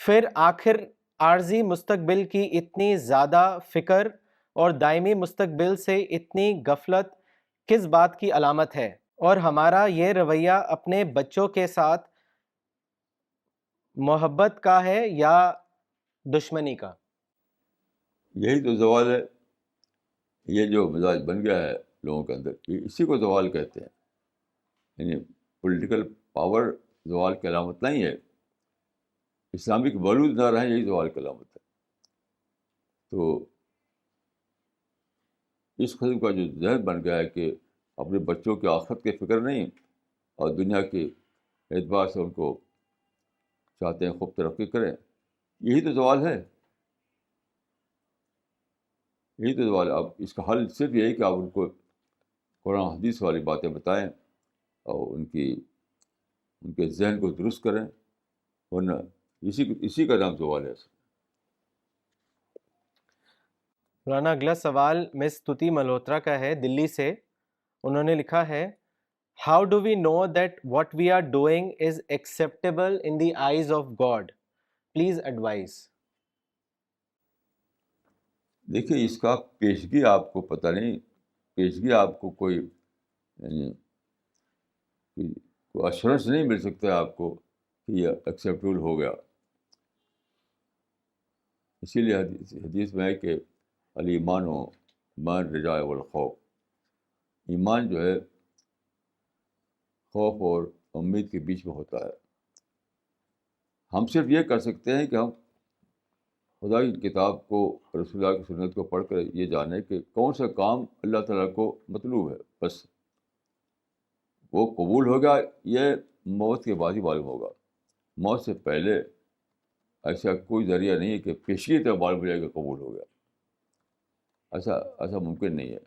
پھر آخر عارضی مستقبل کی اتنی زیادہ فکر اور دائمی مستقبل سے اتنی غفلت کس بات کی علامت ہے؟ اور ہمارا یہ رویہ اپنے بچوں کے ساتھ محبت کا ہے یا دشمنی کا؟ یہی تو زوال ہے. یہ جو مزاج بن گیا ہے لوگوں کے اندر، اسی کو زوال کہتے ہیں. یعنی پولیٹیکل پاور زوال کی علامت نہیں ہے، اسلامک ویلیوز نہ رہیں یہی زوال کی علامت ہے. تو اس قسم کا جو ذہن بن گیا ہے کہ اپنے بچوں کے آخرت کی فکر نہیں اور دنیا کے اعتبار سے ان کو چاہتے ہیں خوب ترقی کریں، یہی تو زوال ہے. یہی تو سوال. اب اس کا حل صرف یہی کہ آپ ان کو قرآن حدیث والی باتیں بتائیں اور ان کے ذہن کو درست کریں، ورنہ اسی کا نام زوال ہے. مولانا اگلا سوال مس توتی ملہوترا کا ہے دلی سے. انہوں نے لکھا ہے how do we know that what we are doing is acceptable in the eyes of God? Please advise. دیکھیے اس کا پیشگی آپ کو پتہ نہیں، پیشگی آپ کو کوئی یعنی کوئی ایشورنس نہیں مل سکتا ہے آپ کو کہ یہ ایکسیپٹیبل ہو گیا. اسی لیے حدیث میں ہے کہ الایمان و مان رجاء والخوف، ایمان جو ہے خوف اور امید کے بیچ میں ہوتا ہے. ہم صرف یہ کر سکتے ہیں کہ ہم خدا کی کتاب کو، رسول اللہ کی سنت کو پڑھ کر یہ جانیں کہ کون سا کام اللہ تعالیٰ کو مطلوب ہے. بس وہ قبول ہوگا یہ موت کے بعد ہی معلوم ہوگا. موت سے پہلے ایسا کوئی ذریعہ نہیں ہے کہ پیشگی طرف معلوم ہو جائے گا قبول ہو گیا. ایسا ممکن نہیں ہے.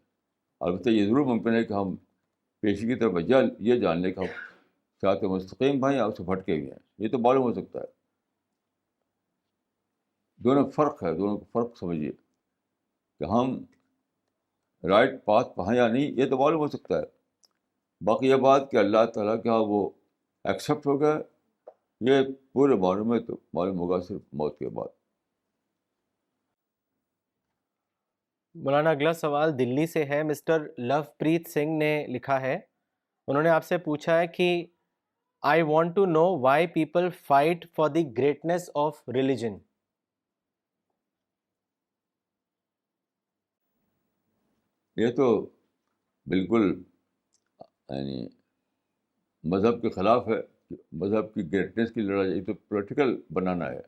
البتہ یہ ضرور ممکن ہے کہ ہم پیشگی طرف یہ جان لیں کہ ہم صراط مستقیم ہیں یا اس سے بھٹکے ہوئے ہیں. یہ تو معلوم ہو سکتا ہے. دونوں فرق ہے، دونوں کو فرق سمجھیے کہ ہم رائٹ پاتھ پہ ہیں یا نہیں، یہ تو معلوم ہو سکتا ہے. باقی یہ بات کہ اللہ تعالیٰ کیا وہ ایکسیپٹ ہوگا، یہ پورے معلوم ہے تو معلوم ہوگا صرف موت کے بعد. مولانا اگلا سوال دلی سے ہے. مسٹر لو پریت سنگھ نے لکھا ہے، انہوں نے آپ سے پوچھا ہے کہ I want to know why people fight for the greatness of religion. یہ تو بالکل یعنی مذہب کے خلاف ہے. مذہب کی گریٹنیس کی لڑائی یہ تو پولیٹیکل بنانا ہے.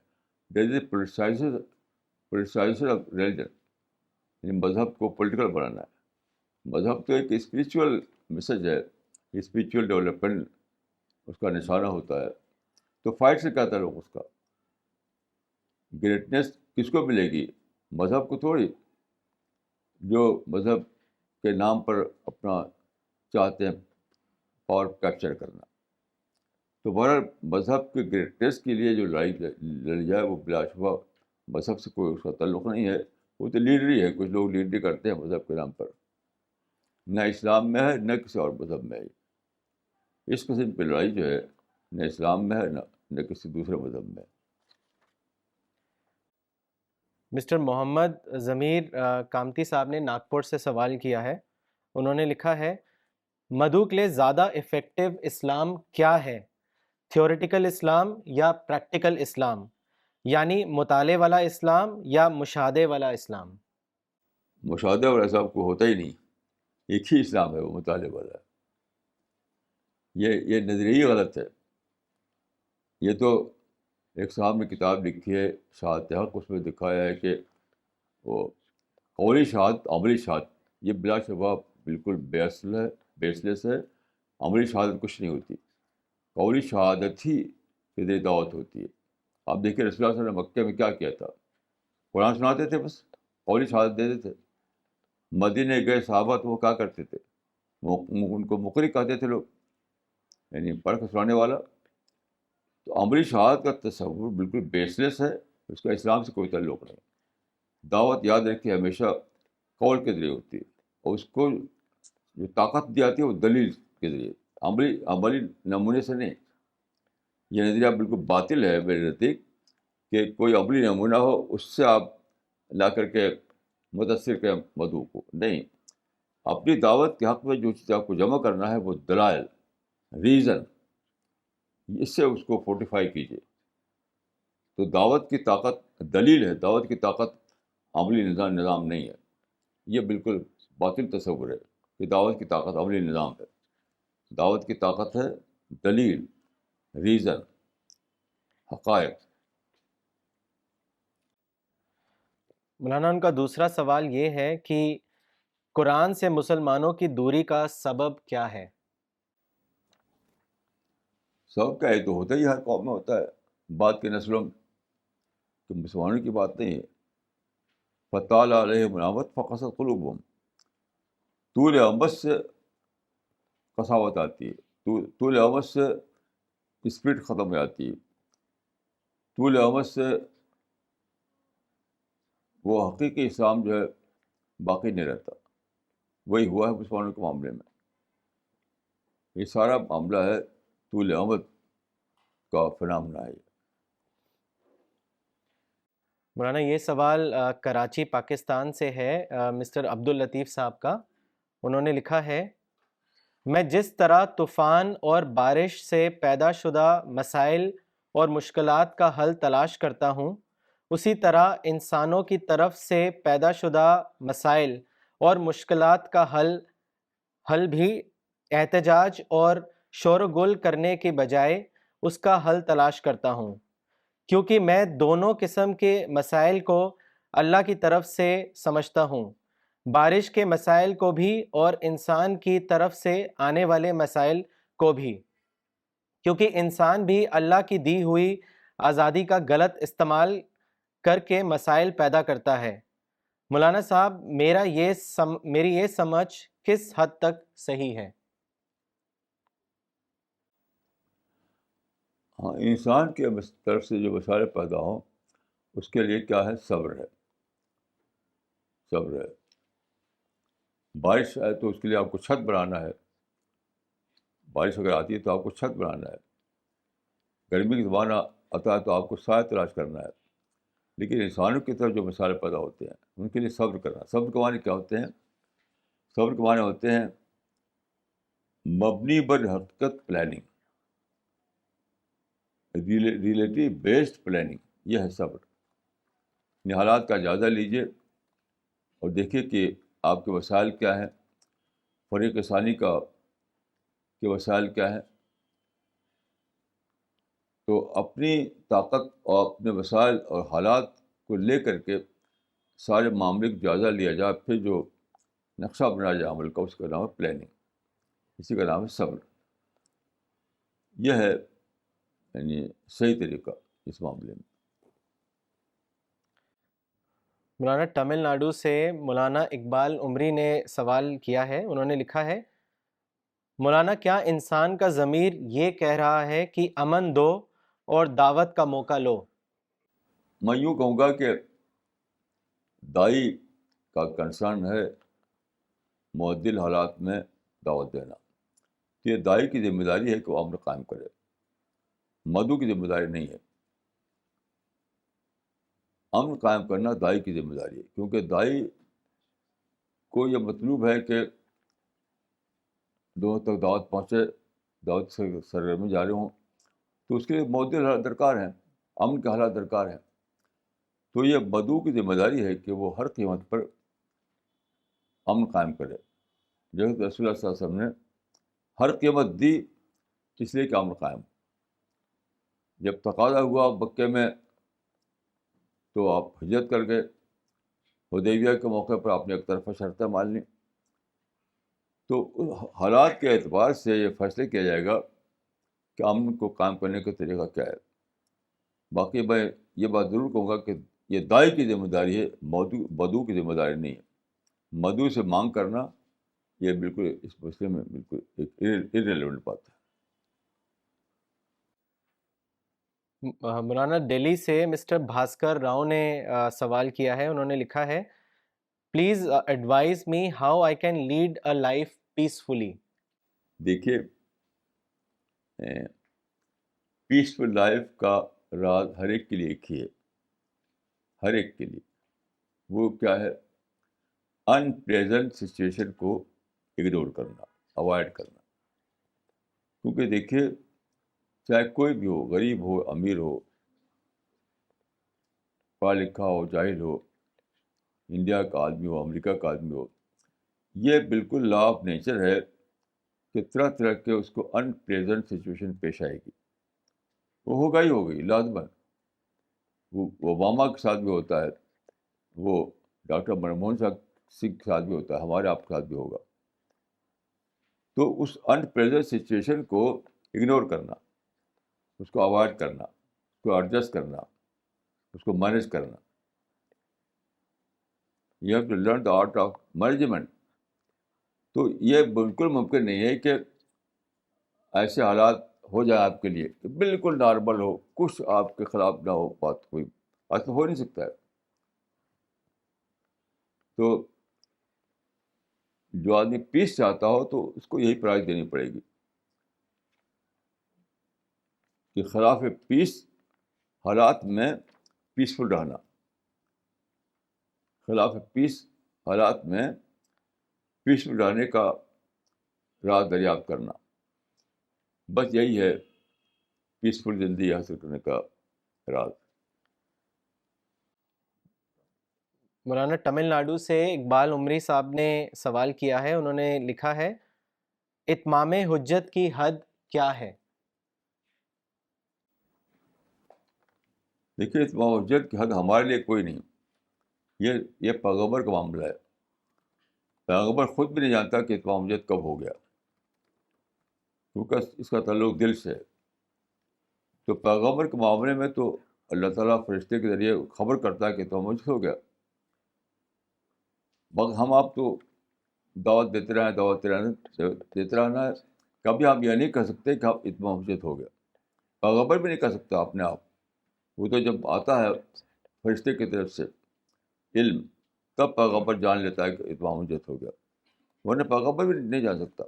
دیر از اے پولیٹیسائزیشن آف ریلیجن، یعنی مذہب کو پولیٹیکل بنانا ہے. مذہب تو ایک اسپریچول میسج ہے، اسپریچول ڈیولپمنٹ اس کا نشانہ ہوتا ہے. تو فائٹ سے کیا تعلق اس کا؟ گریٹنیس کس کو ملے گی؟ مذہب کو تھوڑی، جو مذہب کے نام پر اپنا چاہتے ہیں پاور کیپچر کرنا. تو بہرحال مذہب کے گریٹنیس کے لیے جو لڑائی لڑی جائے وہ بلا شبہ مذہب سے کوئی اس کا تعلق نہیں ہے. وہ تو لیڈری ہے، کچھ لوگ لیڈری کرتے ہیں مذہب کے نام پر. نہ اسلام میں ہے نہ کسی اور مذہب میں ہے. اس قسم کی لڑائی جو ہے نہ اسلام میں ہے نہ کسی دوسرے مذہب میں. مسٹر محمد ضمیر کامتی صاحب نے ناگپور سے سوال کیا ہے. انہوں نے لکھا ہے، مدعو کے لیے زیادہ افیکٹو اسلام کیا ہے، تھیوریٹیکل اسلام یا پریکٹیکل اسلام، یعنی مطالعے والا اسلام یا مشاہدے والا اسلام؟ مشاہدہ والا صاحب کو ہوتا ہی نہیں، ایک ہی اسلام ہے وہ مطالعے والا. یہ نظریہ غلط ہے. یہ تو ایک صاحب نے کتاب لکھی ہے شہادت حق، اس میں دکھایا ہے کہ وہ قولی شہادت عملی شہادت یہ بلا شبہ بالکل بیس لیس ہے. عملی شہادت کچھ نہیں ہوتی، قولی شہادت ہی فدی دعوت ہوتی ہے. آپ دیکھیے رسول اللہ صلی اللہ علیہ وسلم نے مکے میں کیا کیا تھا، قرآن سناتے تھے، بس قولی شہادت دیتے تھے. مدینے گئے صحابہ تو وہ کیا کرتے تھے، ان کو مقری کہتے تھے لوگ، یعنی پڑھ کے سنانے والا. تو عملی شہادت کا تصور بالکل بیس لیس ہے، اس کا اسلام سے کوئی تعلق نہیں. دعوت یاد رکھیے ہمیشہ قول کے ذریعے ہوتی ہے، اور اس کو جو طاقت دی جاتی ہے وہ دلیل کے ذریعے، عملی نمونے سے نہیں. یہ نظریہ بالکل باطل ہے میرے نزدیک کہ کوئی عملی نمونہ ہو اس سے آپ لا کر کے متاثر کے مدعو کو نہیں. اپنی دعوت کے حق میں جو چیز آپ کو جمع کرنا ہے وہ دلائل، ریزن، اس سے اس کو فورٹیفائی کیجیے. تو دعوت کی طاقت دلیل ہے، دعوت کی طاقت عملی نظام نہیں ہے. یہ بالکل باطل تصور ہے کہ دعوت کی طاقت عملی نظام ہے. دعوت کی طاقت ہے دلیل، ریزن، حقائق. مولانا ان کا دوسرا سوال یہ ہے کہ قرآن سے مسلمانوں کی دوری کا سبب کیا ہے؟ سب کا یہ تو ہوتا ہی ہر قوم میں ہوتا ہے. بعد کے نسلوں کہ مسلمانوں کی بات نہیں ہے. فطال علیہم الامد فقست قلوبہم، طول امد سے قساوت آتی ہے، طول امد سے اسپرٹ ختم ہو جاتی ہے، طول امد سے وہ حقیقی اسلام جو ہے باقی نہیں رہتا. وہی ہوا ہے مسلمانوں کے معاملے میں. یہ سارا معاملہ ہے طول امد کا فنامنا ہے. مولانا یہ سوال کراچی پاکستان سے ہے، مسٹر عبداللطیف صاحب کا. انہوں نے لکھا ہے، میں جس طرح طوفان اور بارش سے پیدا شدہ مسائل اور مشکلات کا حل تلاش کرتا ہوں، اسی طرح انسانوں کی طرف سے پیدا شدہ مسائل اور مشکلات کا حل بھی احتجاج اور شور و گل کرنے کے بجائے اس کا حل تلاش کرتا ہوں، کیونکہ میں دونوں قسم کے مسائل کو اللہ کی طرف سے سمجھتا ہوں، بارش کے مسائل کو بھی اور انسان کی طرف سے آنے والے مسائل کو بھی، کیونکہ انسان بھی اللہ کی دی ہوئی آزادی کا غلط استعمال کر کے مسائل پیدا کرتا ہے۔ مولانا صاحب، میری یہ سمجھ کس حد تک صحیح ہے؟ ہاں، انسان کے طرف سے جو مسائل پیدا ہوں اس کے لیے کیا ہے؟ صبر ہے، صبر ہے۔ بارش آئے تو اس کے لیے آپ کو چھت بنانا ہے، بارش اگر آتی ہے تو آپ کو چھت بنانا ہے، گرمی کا زمانہ آتا ہے تو آپ کو سایہ تلاش کرنا ہے۔ لیکن انسانوں کی طرف جو مسائل پیدا ہوتے ہیں ان کے لیے صبر کرنا۔ صبر کے معنی کیا ہوتے ہیں؟ صبر کے معنی ہوتے ہیں مبنی بر حقیقت پلاننگ، ریلیٹیو بیسڈ پلاننگ، یہ ہے صبر۔ یعنی حالات کا جائزہ لیجیے اور دیکھیے کہ آپ کے وسائل کیا ہیں، فریق ثانی کے وسائل کیا ہیں، تو اپنی طاقت اور اپنے وسائل اور حالات کو لے کر کے سارے معاملے کا جائزہ لیا جائے، پھر جو نقشہ بنایا جائے عمل کا، اس کا نام ہے پلاننگ، اسی کا نام ہے صبر۔ یہ ہے یعنی صحیح طریقہ اس معاملے میں۔ مولانا تمل ناڈو سے مولانا اقبال عمری نے سوال کیا ہے، انہوں نے لکھا ہے، مولانا کیا انسان کا ضمیر یہ کہہ رہا ہے کہ امن دو اور دعوت کا موقع لو؟ میں یوں کہوں گا کہ دائی کا کنسرن ہے معدل حالات میں دعوت دینا، تو یہ دائی کی ذمہ داری ہے کہ وہ امن قائم کرے، مدعو کی ذمہ داری نہیں ہے۔ امن قائم کرنا دائی کی ذمہ داری ہے، کیونکہ دائی کو یہ مطلوب ہے کہ لوگوں تک دعوت پہنچے، دعوت سے سرگرمی جاری ہوں، تو اس کے لیے معدل حالات درکار ہیں، امن کے حالات درکار ہیں۔ تو یہ مدعو کی ذمہ داری ہے کہ وہ ہر قیمت پر امن قائم کرے، جیسے رسول اللہ صلی اللہ علیہ وسلم نے ہر قیمت دی اس لیے کہ امن قائم۔ جب تقاضا ہوا مکے میں تو آپ ہجرت کر گئے، حدیبیہ کے موقع پر آپ نے ایک طرفہ شرطیں مان لیں، تو حالات کے اعتبار سے یہ فیصلے کیا جائے گا کہ امن کو قائم کرنے کا طریقہ کیا ہے۔ باقی میں یہ بات ضرور کہوں گا کہ یہ دائی کی ذمہ داری ہے، مدعو کی ذمہ داری نہیں ہے۔ مدعو سے مانگ کرنا یہ بالکل اس مسئلے میں بالکل ایک irrelevant بات ہے۔ مولانا دہلی سے مسٹر بھاسکر راؤ نے سوال کیا ہے، انہوں نے لکھا ہے، please advise me how I can lead a life peacefully. دیکھیے، پیسفل لائف کا راز ہر ایک کے لیے ایک ہی ہے، ہر ایک کے لیے۔ وہ کیا ہے؟ ان پلیزنٹ سچویشن کو اگنور کرنا، اوائڈ کرنا۔ کیونکہ دیکھیے، چاہے کوئی بھی ہو، غریب ہو، امیر ہو، پڑھا لکھا ہو، جاہل ہو، انڈیا کا آدمی ہو، امریکہ کا آدمی ہو، یہ بالکل لا آف نیچر ہے کہ طرح طرح کے اس کو ان پلیزنٹ سچویشن پیش آئے گی، وہ ہوگا ہی ہوگی لازماً۔ وہ اوباما کے ساتھ بھی ہوتا ہے، وہ ڈاکٹر منموہن سنگھ کے ساتھ بھی ہوتا ہے، ہمارے آپ کے ساتھ بھی ہوگا۔ تو اس ان پریزنٹ سچویشن کو اگنور کرنا، اس کو اوائڈ کرنا، اس کو ایڈجسٹ کرنا، اس کو مینیج کرنا، you have to learn the art of management. تو یہ بالکل ممکن نہیں ہے کہ ایسے حالات ہو جائے آپ کے لیے کہ بالکل نارمل ہو، کچھ آپ کے خلاف نہ ہو بات، کوئی ایسا ہو نہیں سکتا ہے۔ تو جو آدمی پیس چاہتا ہو تو اس کو یہی پرائز دینی پڑے گی کہ خلاف پیس حالات میں پیسفل رہنا، خلاف پیس حالات میں پیسفل رہنے کا راز دریافت کرنا، بس یہی ہے پیسفل زندگی حاصل کرنے کا راز۔ مولانا تمل ناڈو سے اقبال عمری صاحب نے سوال کیا ہے. انہوں نے لکھا ہے اتمام حجت کی حد کیا ہے؟ دیکھیے اتمام حجت کی حد ہمارے لیے کوئی نہیں. یہ پیغمبر کا معاملہ ہے. پیغمبر خود بھی نہیں جانتا کہ اتمام حجت کب ہو گیا، کیونکہ اس کا تعلق دل سے ہے. تو پیغمبر کے معاملے میں تو اللہ تعالیٰ فرشتے کے ذریعے خبر کرتا ہے کہ اتمام حجت ہو گیا. بس ہم آپ تو دعوت دیتے رہنا ہے. کبھی ہم یہ نہیں کہہ سکتے کہ آپ اتمام حجت ہو گیا. پیغمبر بھی نہیں کہہ سکتا اپنے آپ. وہ تو جب آتا ہے فرشتے کی طرف سے علم، تب پیغمبر جان لیتا ہے کہ اتمام حجت ہو گیا، ورنہ پیغمبر بھی نہیں جان سکتا.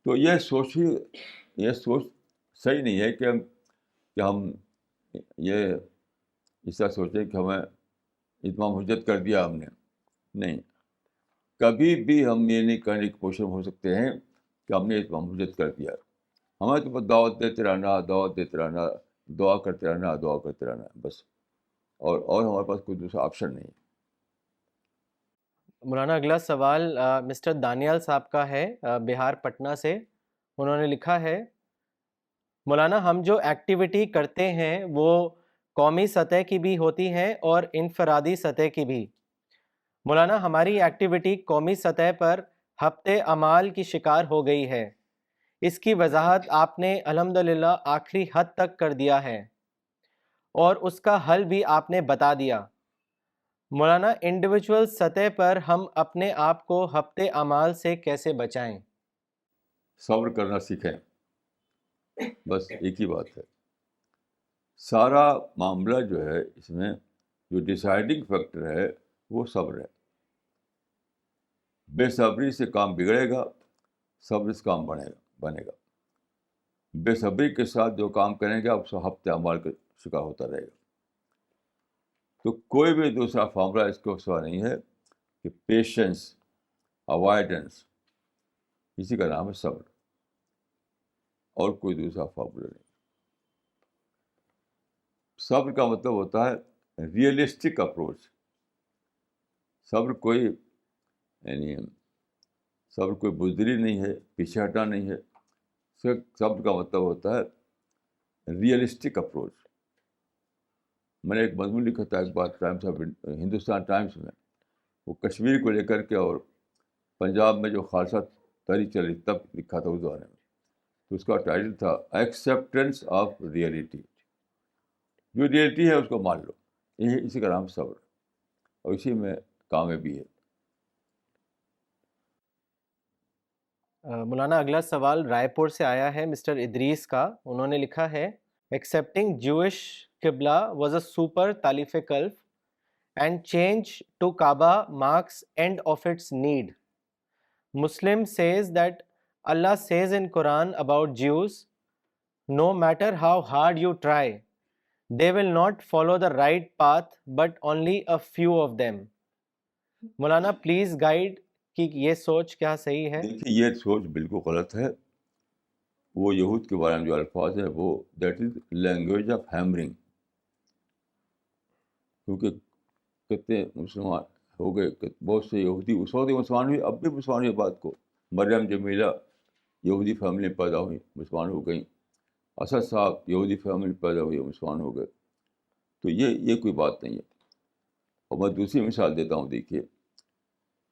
تو یہ سوچ صحیح نہیں ہے کہ ہم یہ اس طرح سوچیں کہ ہمیں اتمام حجت کر دیا ہم نے. نہیں، کبھی بھی ہم یہ نہیں کرنے کی کوشش ہو سکتے ہیں کہ ہم نے اتمام حجت کر دیا. ہمیں تو بس دعوت دیتے رہنا، دعا کرتے رہنا بس. اور ہمارے پاس کوئی دوسرا آپشن نہیں. مولانا اگلا سوال مسٹر دانیال صاحب کا ہے بہار پٹنہ سے. انہوں نے لکھا ہے مولانا ہم جو ایکٹیویٹی کرتے ہیں وہ قومی سطح کی بھی ہوتی ہیں اور انفرادی سطح کی بھی. مولانا ہماری ایکٹیویٹی قومی سطح پر ہفتے اعمال کی شکار ہو گئی ہے. اس کی وضاحت آپ نے الحمدللہ آخری حد تک کر دیا ہے اور اس کا حل بھی آپ نے بتا دیا. مولانا انڈیویجول سطح پر ہم اپنے آپ کو ہفتے اعمال سے کیسے بچائیں؟ صبر کرنا سیکھیں، بس ایک ہی بات ہے. سارا معاملہ جو ہے اس میں جو ڈیسائیڈنگ فیکٹر ہے وہ صبر ہے. بے صبری سے کام بگڑے گا، صبر سے کام بنے گا. بے صبری کے ساتھ جو کام کریں گے آپ سے ہفتے اعمال کا شکار ہوتا رہے گا. تو کوئی بھی دوسرا فارمولہ اس کو سوا نہیں ہے کہ پیشنس، اوائڈنس، اسی کا نام ہے صبر، اور کوئی دوسرا فارمولہ نہیں. صبر کا مطلب ہوتا ہے ریئلسٹک اپروچ. صبر کوئی بزدلی نہیں ہے، پیچھے ہٹنا نہیں ہے. صبر کا مطلب ہوتا ہے ریئلسٹک اپروچ. میں نے ایک مضمون لکھا تھا ایک بار ہندوستان ٹائمس میں، وہ کشمیر کو لے کر کے اور پنجاب میں جو خالصہ تحریک چل رہی تب لکھا تھا اس بارے میں. تو اس کا ٹائٹل تھا ایکسیپٹینس آف ریئلٹی. جو ریئلٹی ہے اس کو مان لو. اسی کا نام صبر، اور اسی میں کامیابی ہے. مولانا اگلا سوال رائے پور سے آیا ہے مسٹر ادریس کا. انہوں نے لکھا ہے ایکسیپٹنگ جوش قبلہ واز اے سپر تالیف کلف اینڈ چینج ٹو کعبہ marks end of its need. Muslim says that Allah says in Quran about Jews, no matter how hard you try, they will not follow the right path but only a few of them. Maulana please guide کہ یہ سوچ کیا صحیح ہے؟ دیکھیے یہ سوچ بالکل غلط ہے. وہ یہود کے بارے میں جو الفاظ ہیں وہ that is language of hammering. کیونکہ کتنے مسلمان ہو گئے، بہت سے یہودی اس وقت مسلمان ہوئے، اب بھی مسلمان ہوئے. بات کو مریم جمیلہ یہودی فیملی میں پیدا ہوئی، مسلمان ہو گئیں. اسد صاحب یہودی فیملی میں پیدا ہوئے، مسلمان ہو گئے. تو یہ کوئی بات نہیں ہے. اور میں دوسری مثال دیتا ہوں. دیکھیے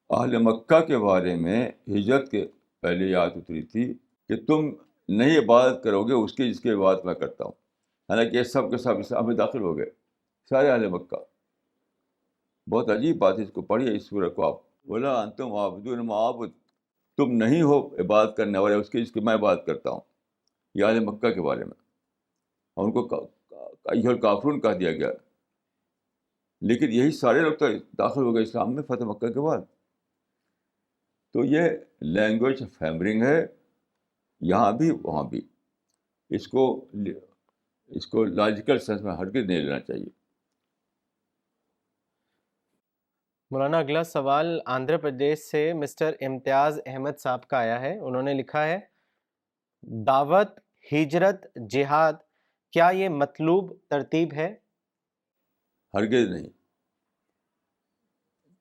اہل مکہ کے بارے میں ہجرت کے پہلے یاد اتری تھی کہ تم نہیں عبادت کرو گے اس کی جس کی عبادت میں کرتا ہوں. حالانکہ یہ سب کے سب اسلام میں داخل ہو گئے، سارے اہل مکہ. بہت عجیب بات ہے. اس کو پڑھیے اس سورہ کو آپ. بولا انتم عابدون ما اعبد، تم نہیں ہو عبادت کرنے والے اس کی جس کی میں عبادت کرتا ہوں. یہ اہل مکہ کے بارے میں. اور ان کو ایھا الکافرون کہہ دیا گیا. لیکن یہی سارے لوگ تو داخل ہو گئے اسلام میں فتح مکہ کے بعد. تو یہ لینگویج آف ہیمرنگ ہے، یہاں بھی وہاں بھی. اس کو لاجیکل سینس میں ہرگز نہیں لینا چاہیے. مولانا اگلا سوال آندھرا پردیش سے مسٹر امتیاز احمد صاحب کا آیا ہے. انہوں نے لکھا ہے دعوت، ہجرت، جہاد، کیا یہ مطلوب ترتیب ہے؟ ہرگز نہیں.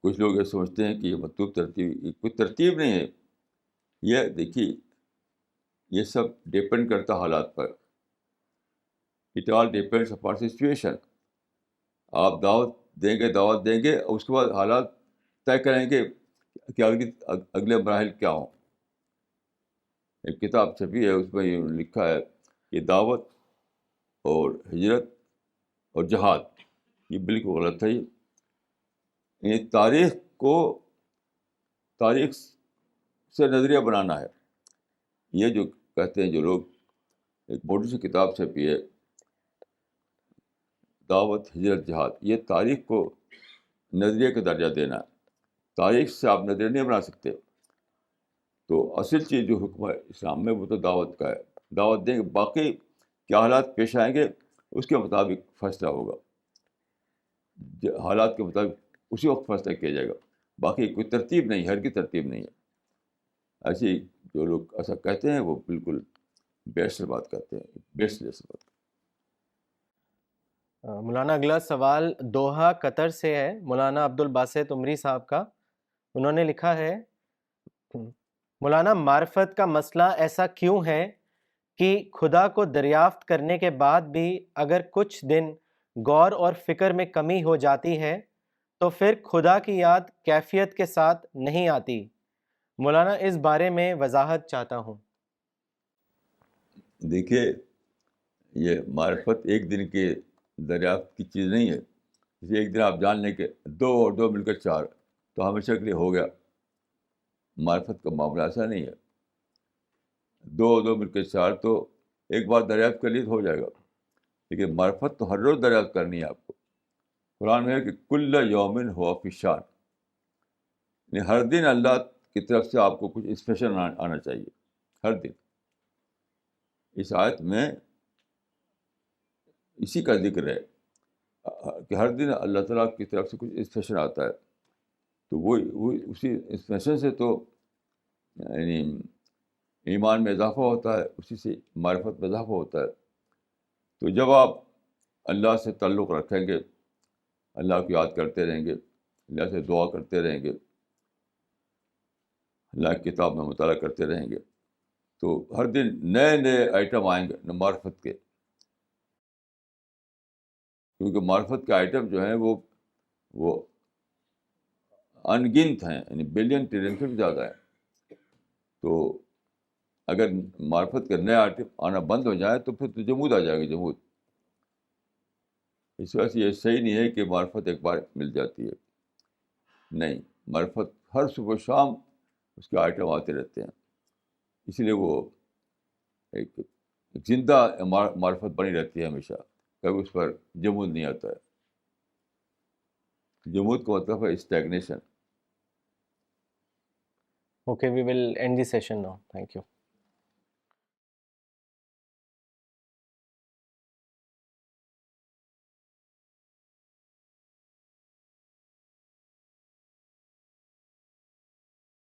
کچھ لوگ یہ سمجھتے ہیں کہ یہ مطلوب ترتیب، یہ کوئی ترتیب نہیں ہے. یہ دیکھیے، یہ سب ڈیپینڈ کرتا حالات پر. It all depends upon situation. آپ دعوت دیں گے اور اس کے بعد حالات طے کریں گے کہ اگلے مراحل کیا ہوں. ایک کتاب چھپی ہے، اس میں یہ لکھا ہے کہ دعوت اور ہجرت اور جہاد یہ بالکل غلط ہے. یہ تاریخ سے نظریہ بنانا ہے. یہ جو کہتے ہیں جو لوگ، ایک موٹی سی کتاب چھپی ہے دعوت ہجرت جہاد، یہ تاریخ کو نظریے کا درجہ دینا ہے. تاریخ سے آپ نظریہ نہیں بنا سکتے. تو اصل چیز جو حکم ہے اسلام میں وہ تو دعوت کا ہے. دعوت دیں گے، باقی کیا حالات پیش آئیں گے اس کے مطابق فیصلہ ہوگا. حالات کے مطابق اسی وقت فیصلہ کیا جائے گا. باقی کوئی ترتیب نہیں، ہر کی ترتیب نہیں ہے. ایسی جو لوگ ایسا کہتے ہیں وہ بالکل بیس بات کرتے ہیں، بیس جیسے بات. مولانا اگلا سوال دوحہ قطر سے ہے، مولانا عبد الباسط عمری صاحب کا. انہوں نے لکھا ہے، مولانا معرفت کا مسئلہ ایسا کیوں ہے کہ خدا کو دریافت کرنے کے بعد بھی اگر کچھ دن غور اور فکر میں کمی ہو جاتی ہے تو پھر خدا کی یاد کیفیت کے ساتھ نہیں آتی؟ مولانا اس بارے میں وضاحت چاہتا ہوں. دیکھیے، یہ معرفت ایک دن کے دریافت کی چیز نہیں ہے. جیسے ایک دن آپ جان لیں کہ 2 اور 2 مل کر 4 تو ہمیشہ کے لیے ہو گیا. معرفت کا معاملہ ایسا نہیں ہے. 2 اور 2 مل کر 4 تو ایک بار دریافت کر لیے تو ہو جائے گا. لیکن معرفت تو ہر روز دریافت کرنی ہے آپ کو. قرآن میں ہے کہ کل یومن ہوا فی شان، یعنی ہر دن اللہ کی طرف سے آپ کو کچھ اسپیشل آنا چاہیے. ہر دن. اس آیت میں اسی کا ذکر ہے کہ ہر دن اللہ تعالیٰ کی طرف سے کچھ اسپیشل آتا ہے. تو وہ اسی اسپیشل سے تو یعنی ایمان میں اضافہ ہوتا ہے، اسی سے معرفت میں اضافہ ہوتا ہے. تو جب آپ اللہ سے تعلق رکھیں گے، اللہ کو یاد کرتے رہیں گے، اللہ سے دعا کرتے رہیں گے، اللہ کی کتاب میں مطالعہ کرتے رہیں گے، تو ہر دن نئے آئٹم آئیں گے معرفت کے. کیونکہ معرفت کے آئٹم جو ہیں وہ انگنت ہیں، یعنی بلین ٹریلین سے بھی زیادہ ہیں. تو اگر معرفت کے نئے آئٹم آنا بند ہو جائے تو پھر تو جمود آ جائے گا، جمود. اس وجہ سے یہ صحیح نہیں ہے کہ معرفت ایک بار مل جاتی ہے. نہیں، معرفت ہر صبح شام اس کے آئٹم آتے رہتے ہیں. اس لیے وہ ایک زندہ معرفت بنی رہتی ہے ہمیشہ. کبھی اس پر جمود نہیں آتا ہے. جمود کا مطلب ہے stagnation. Okay, we will end the session now. Thank you.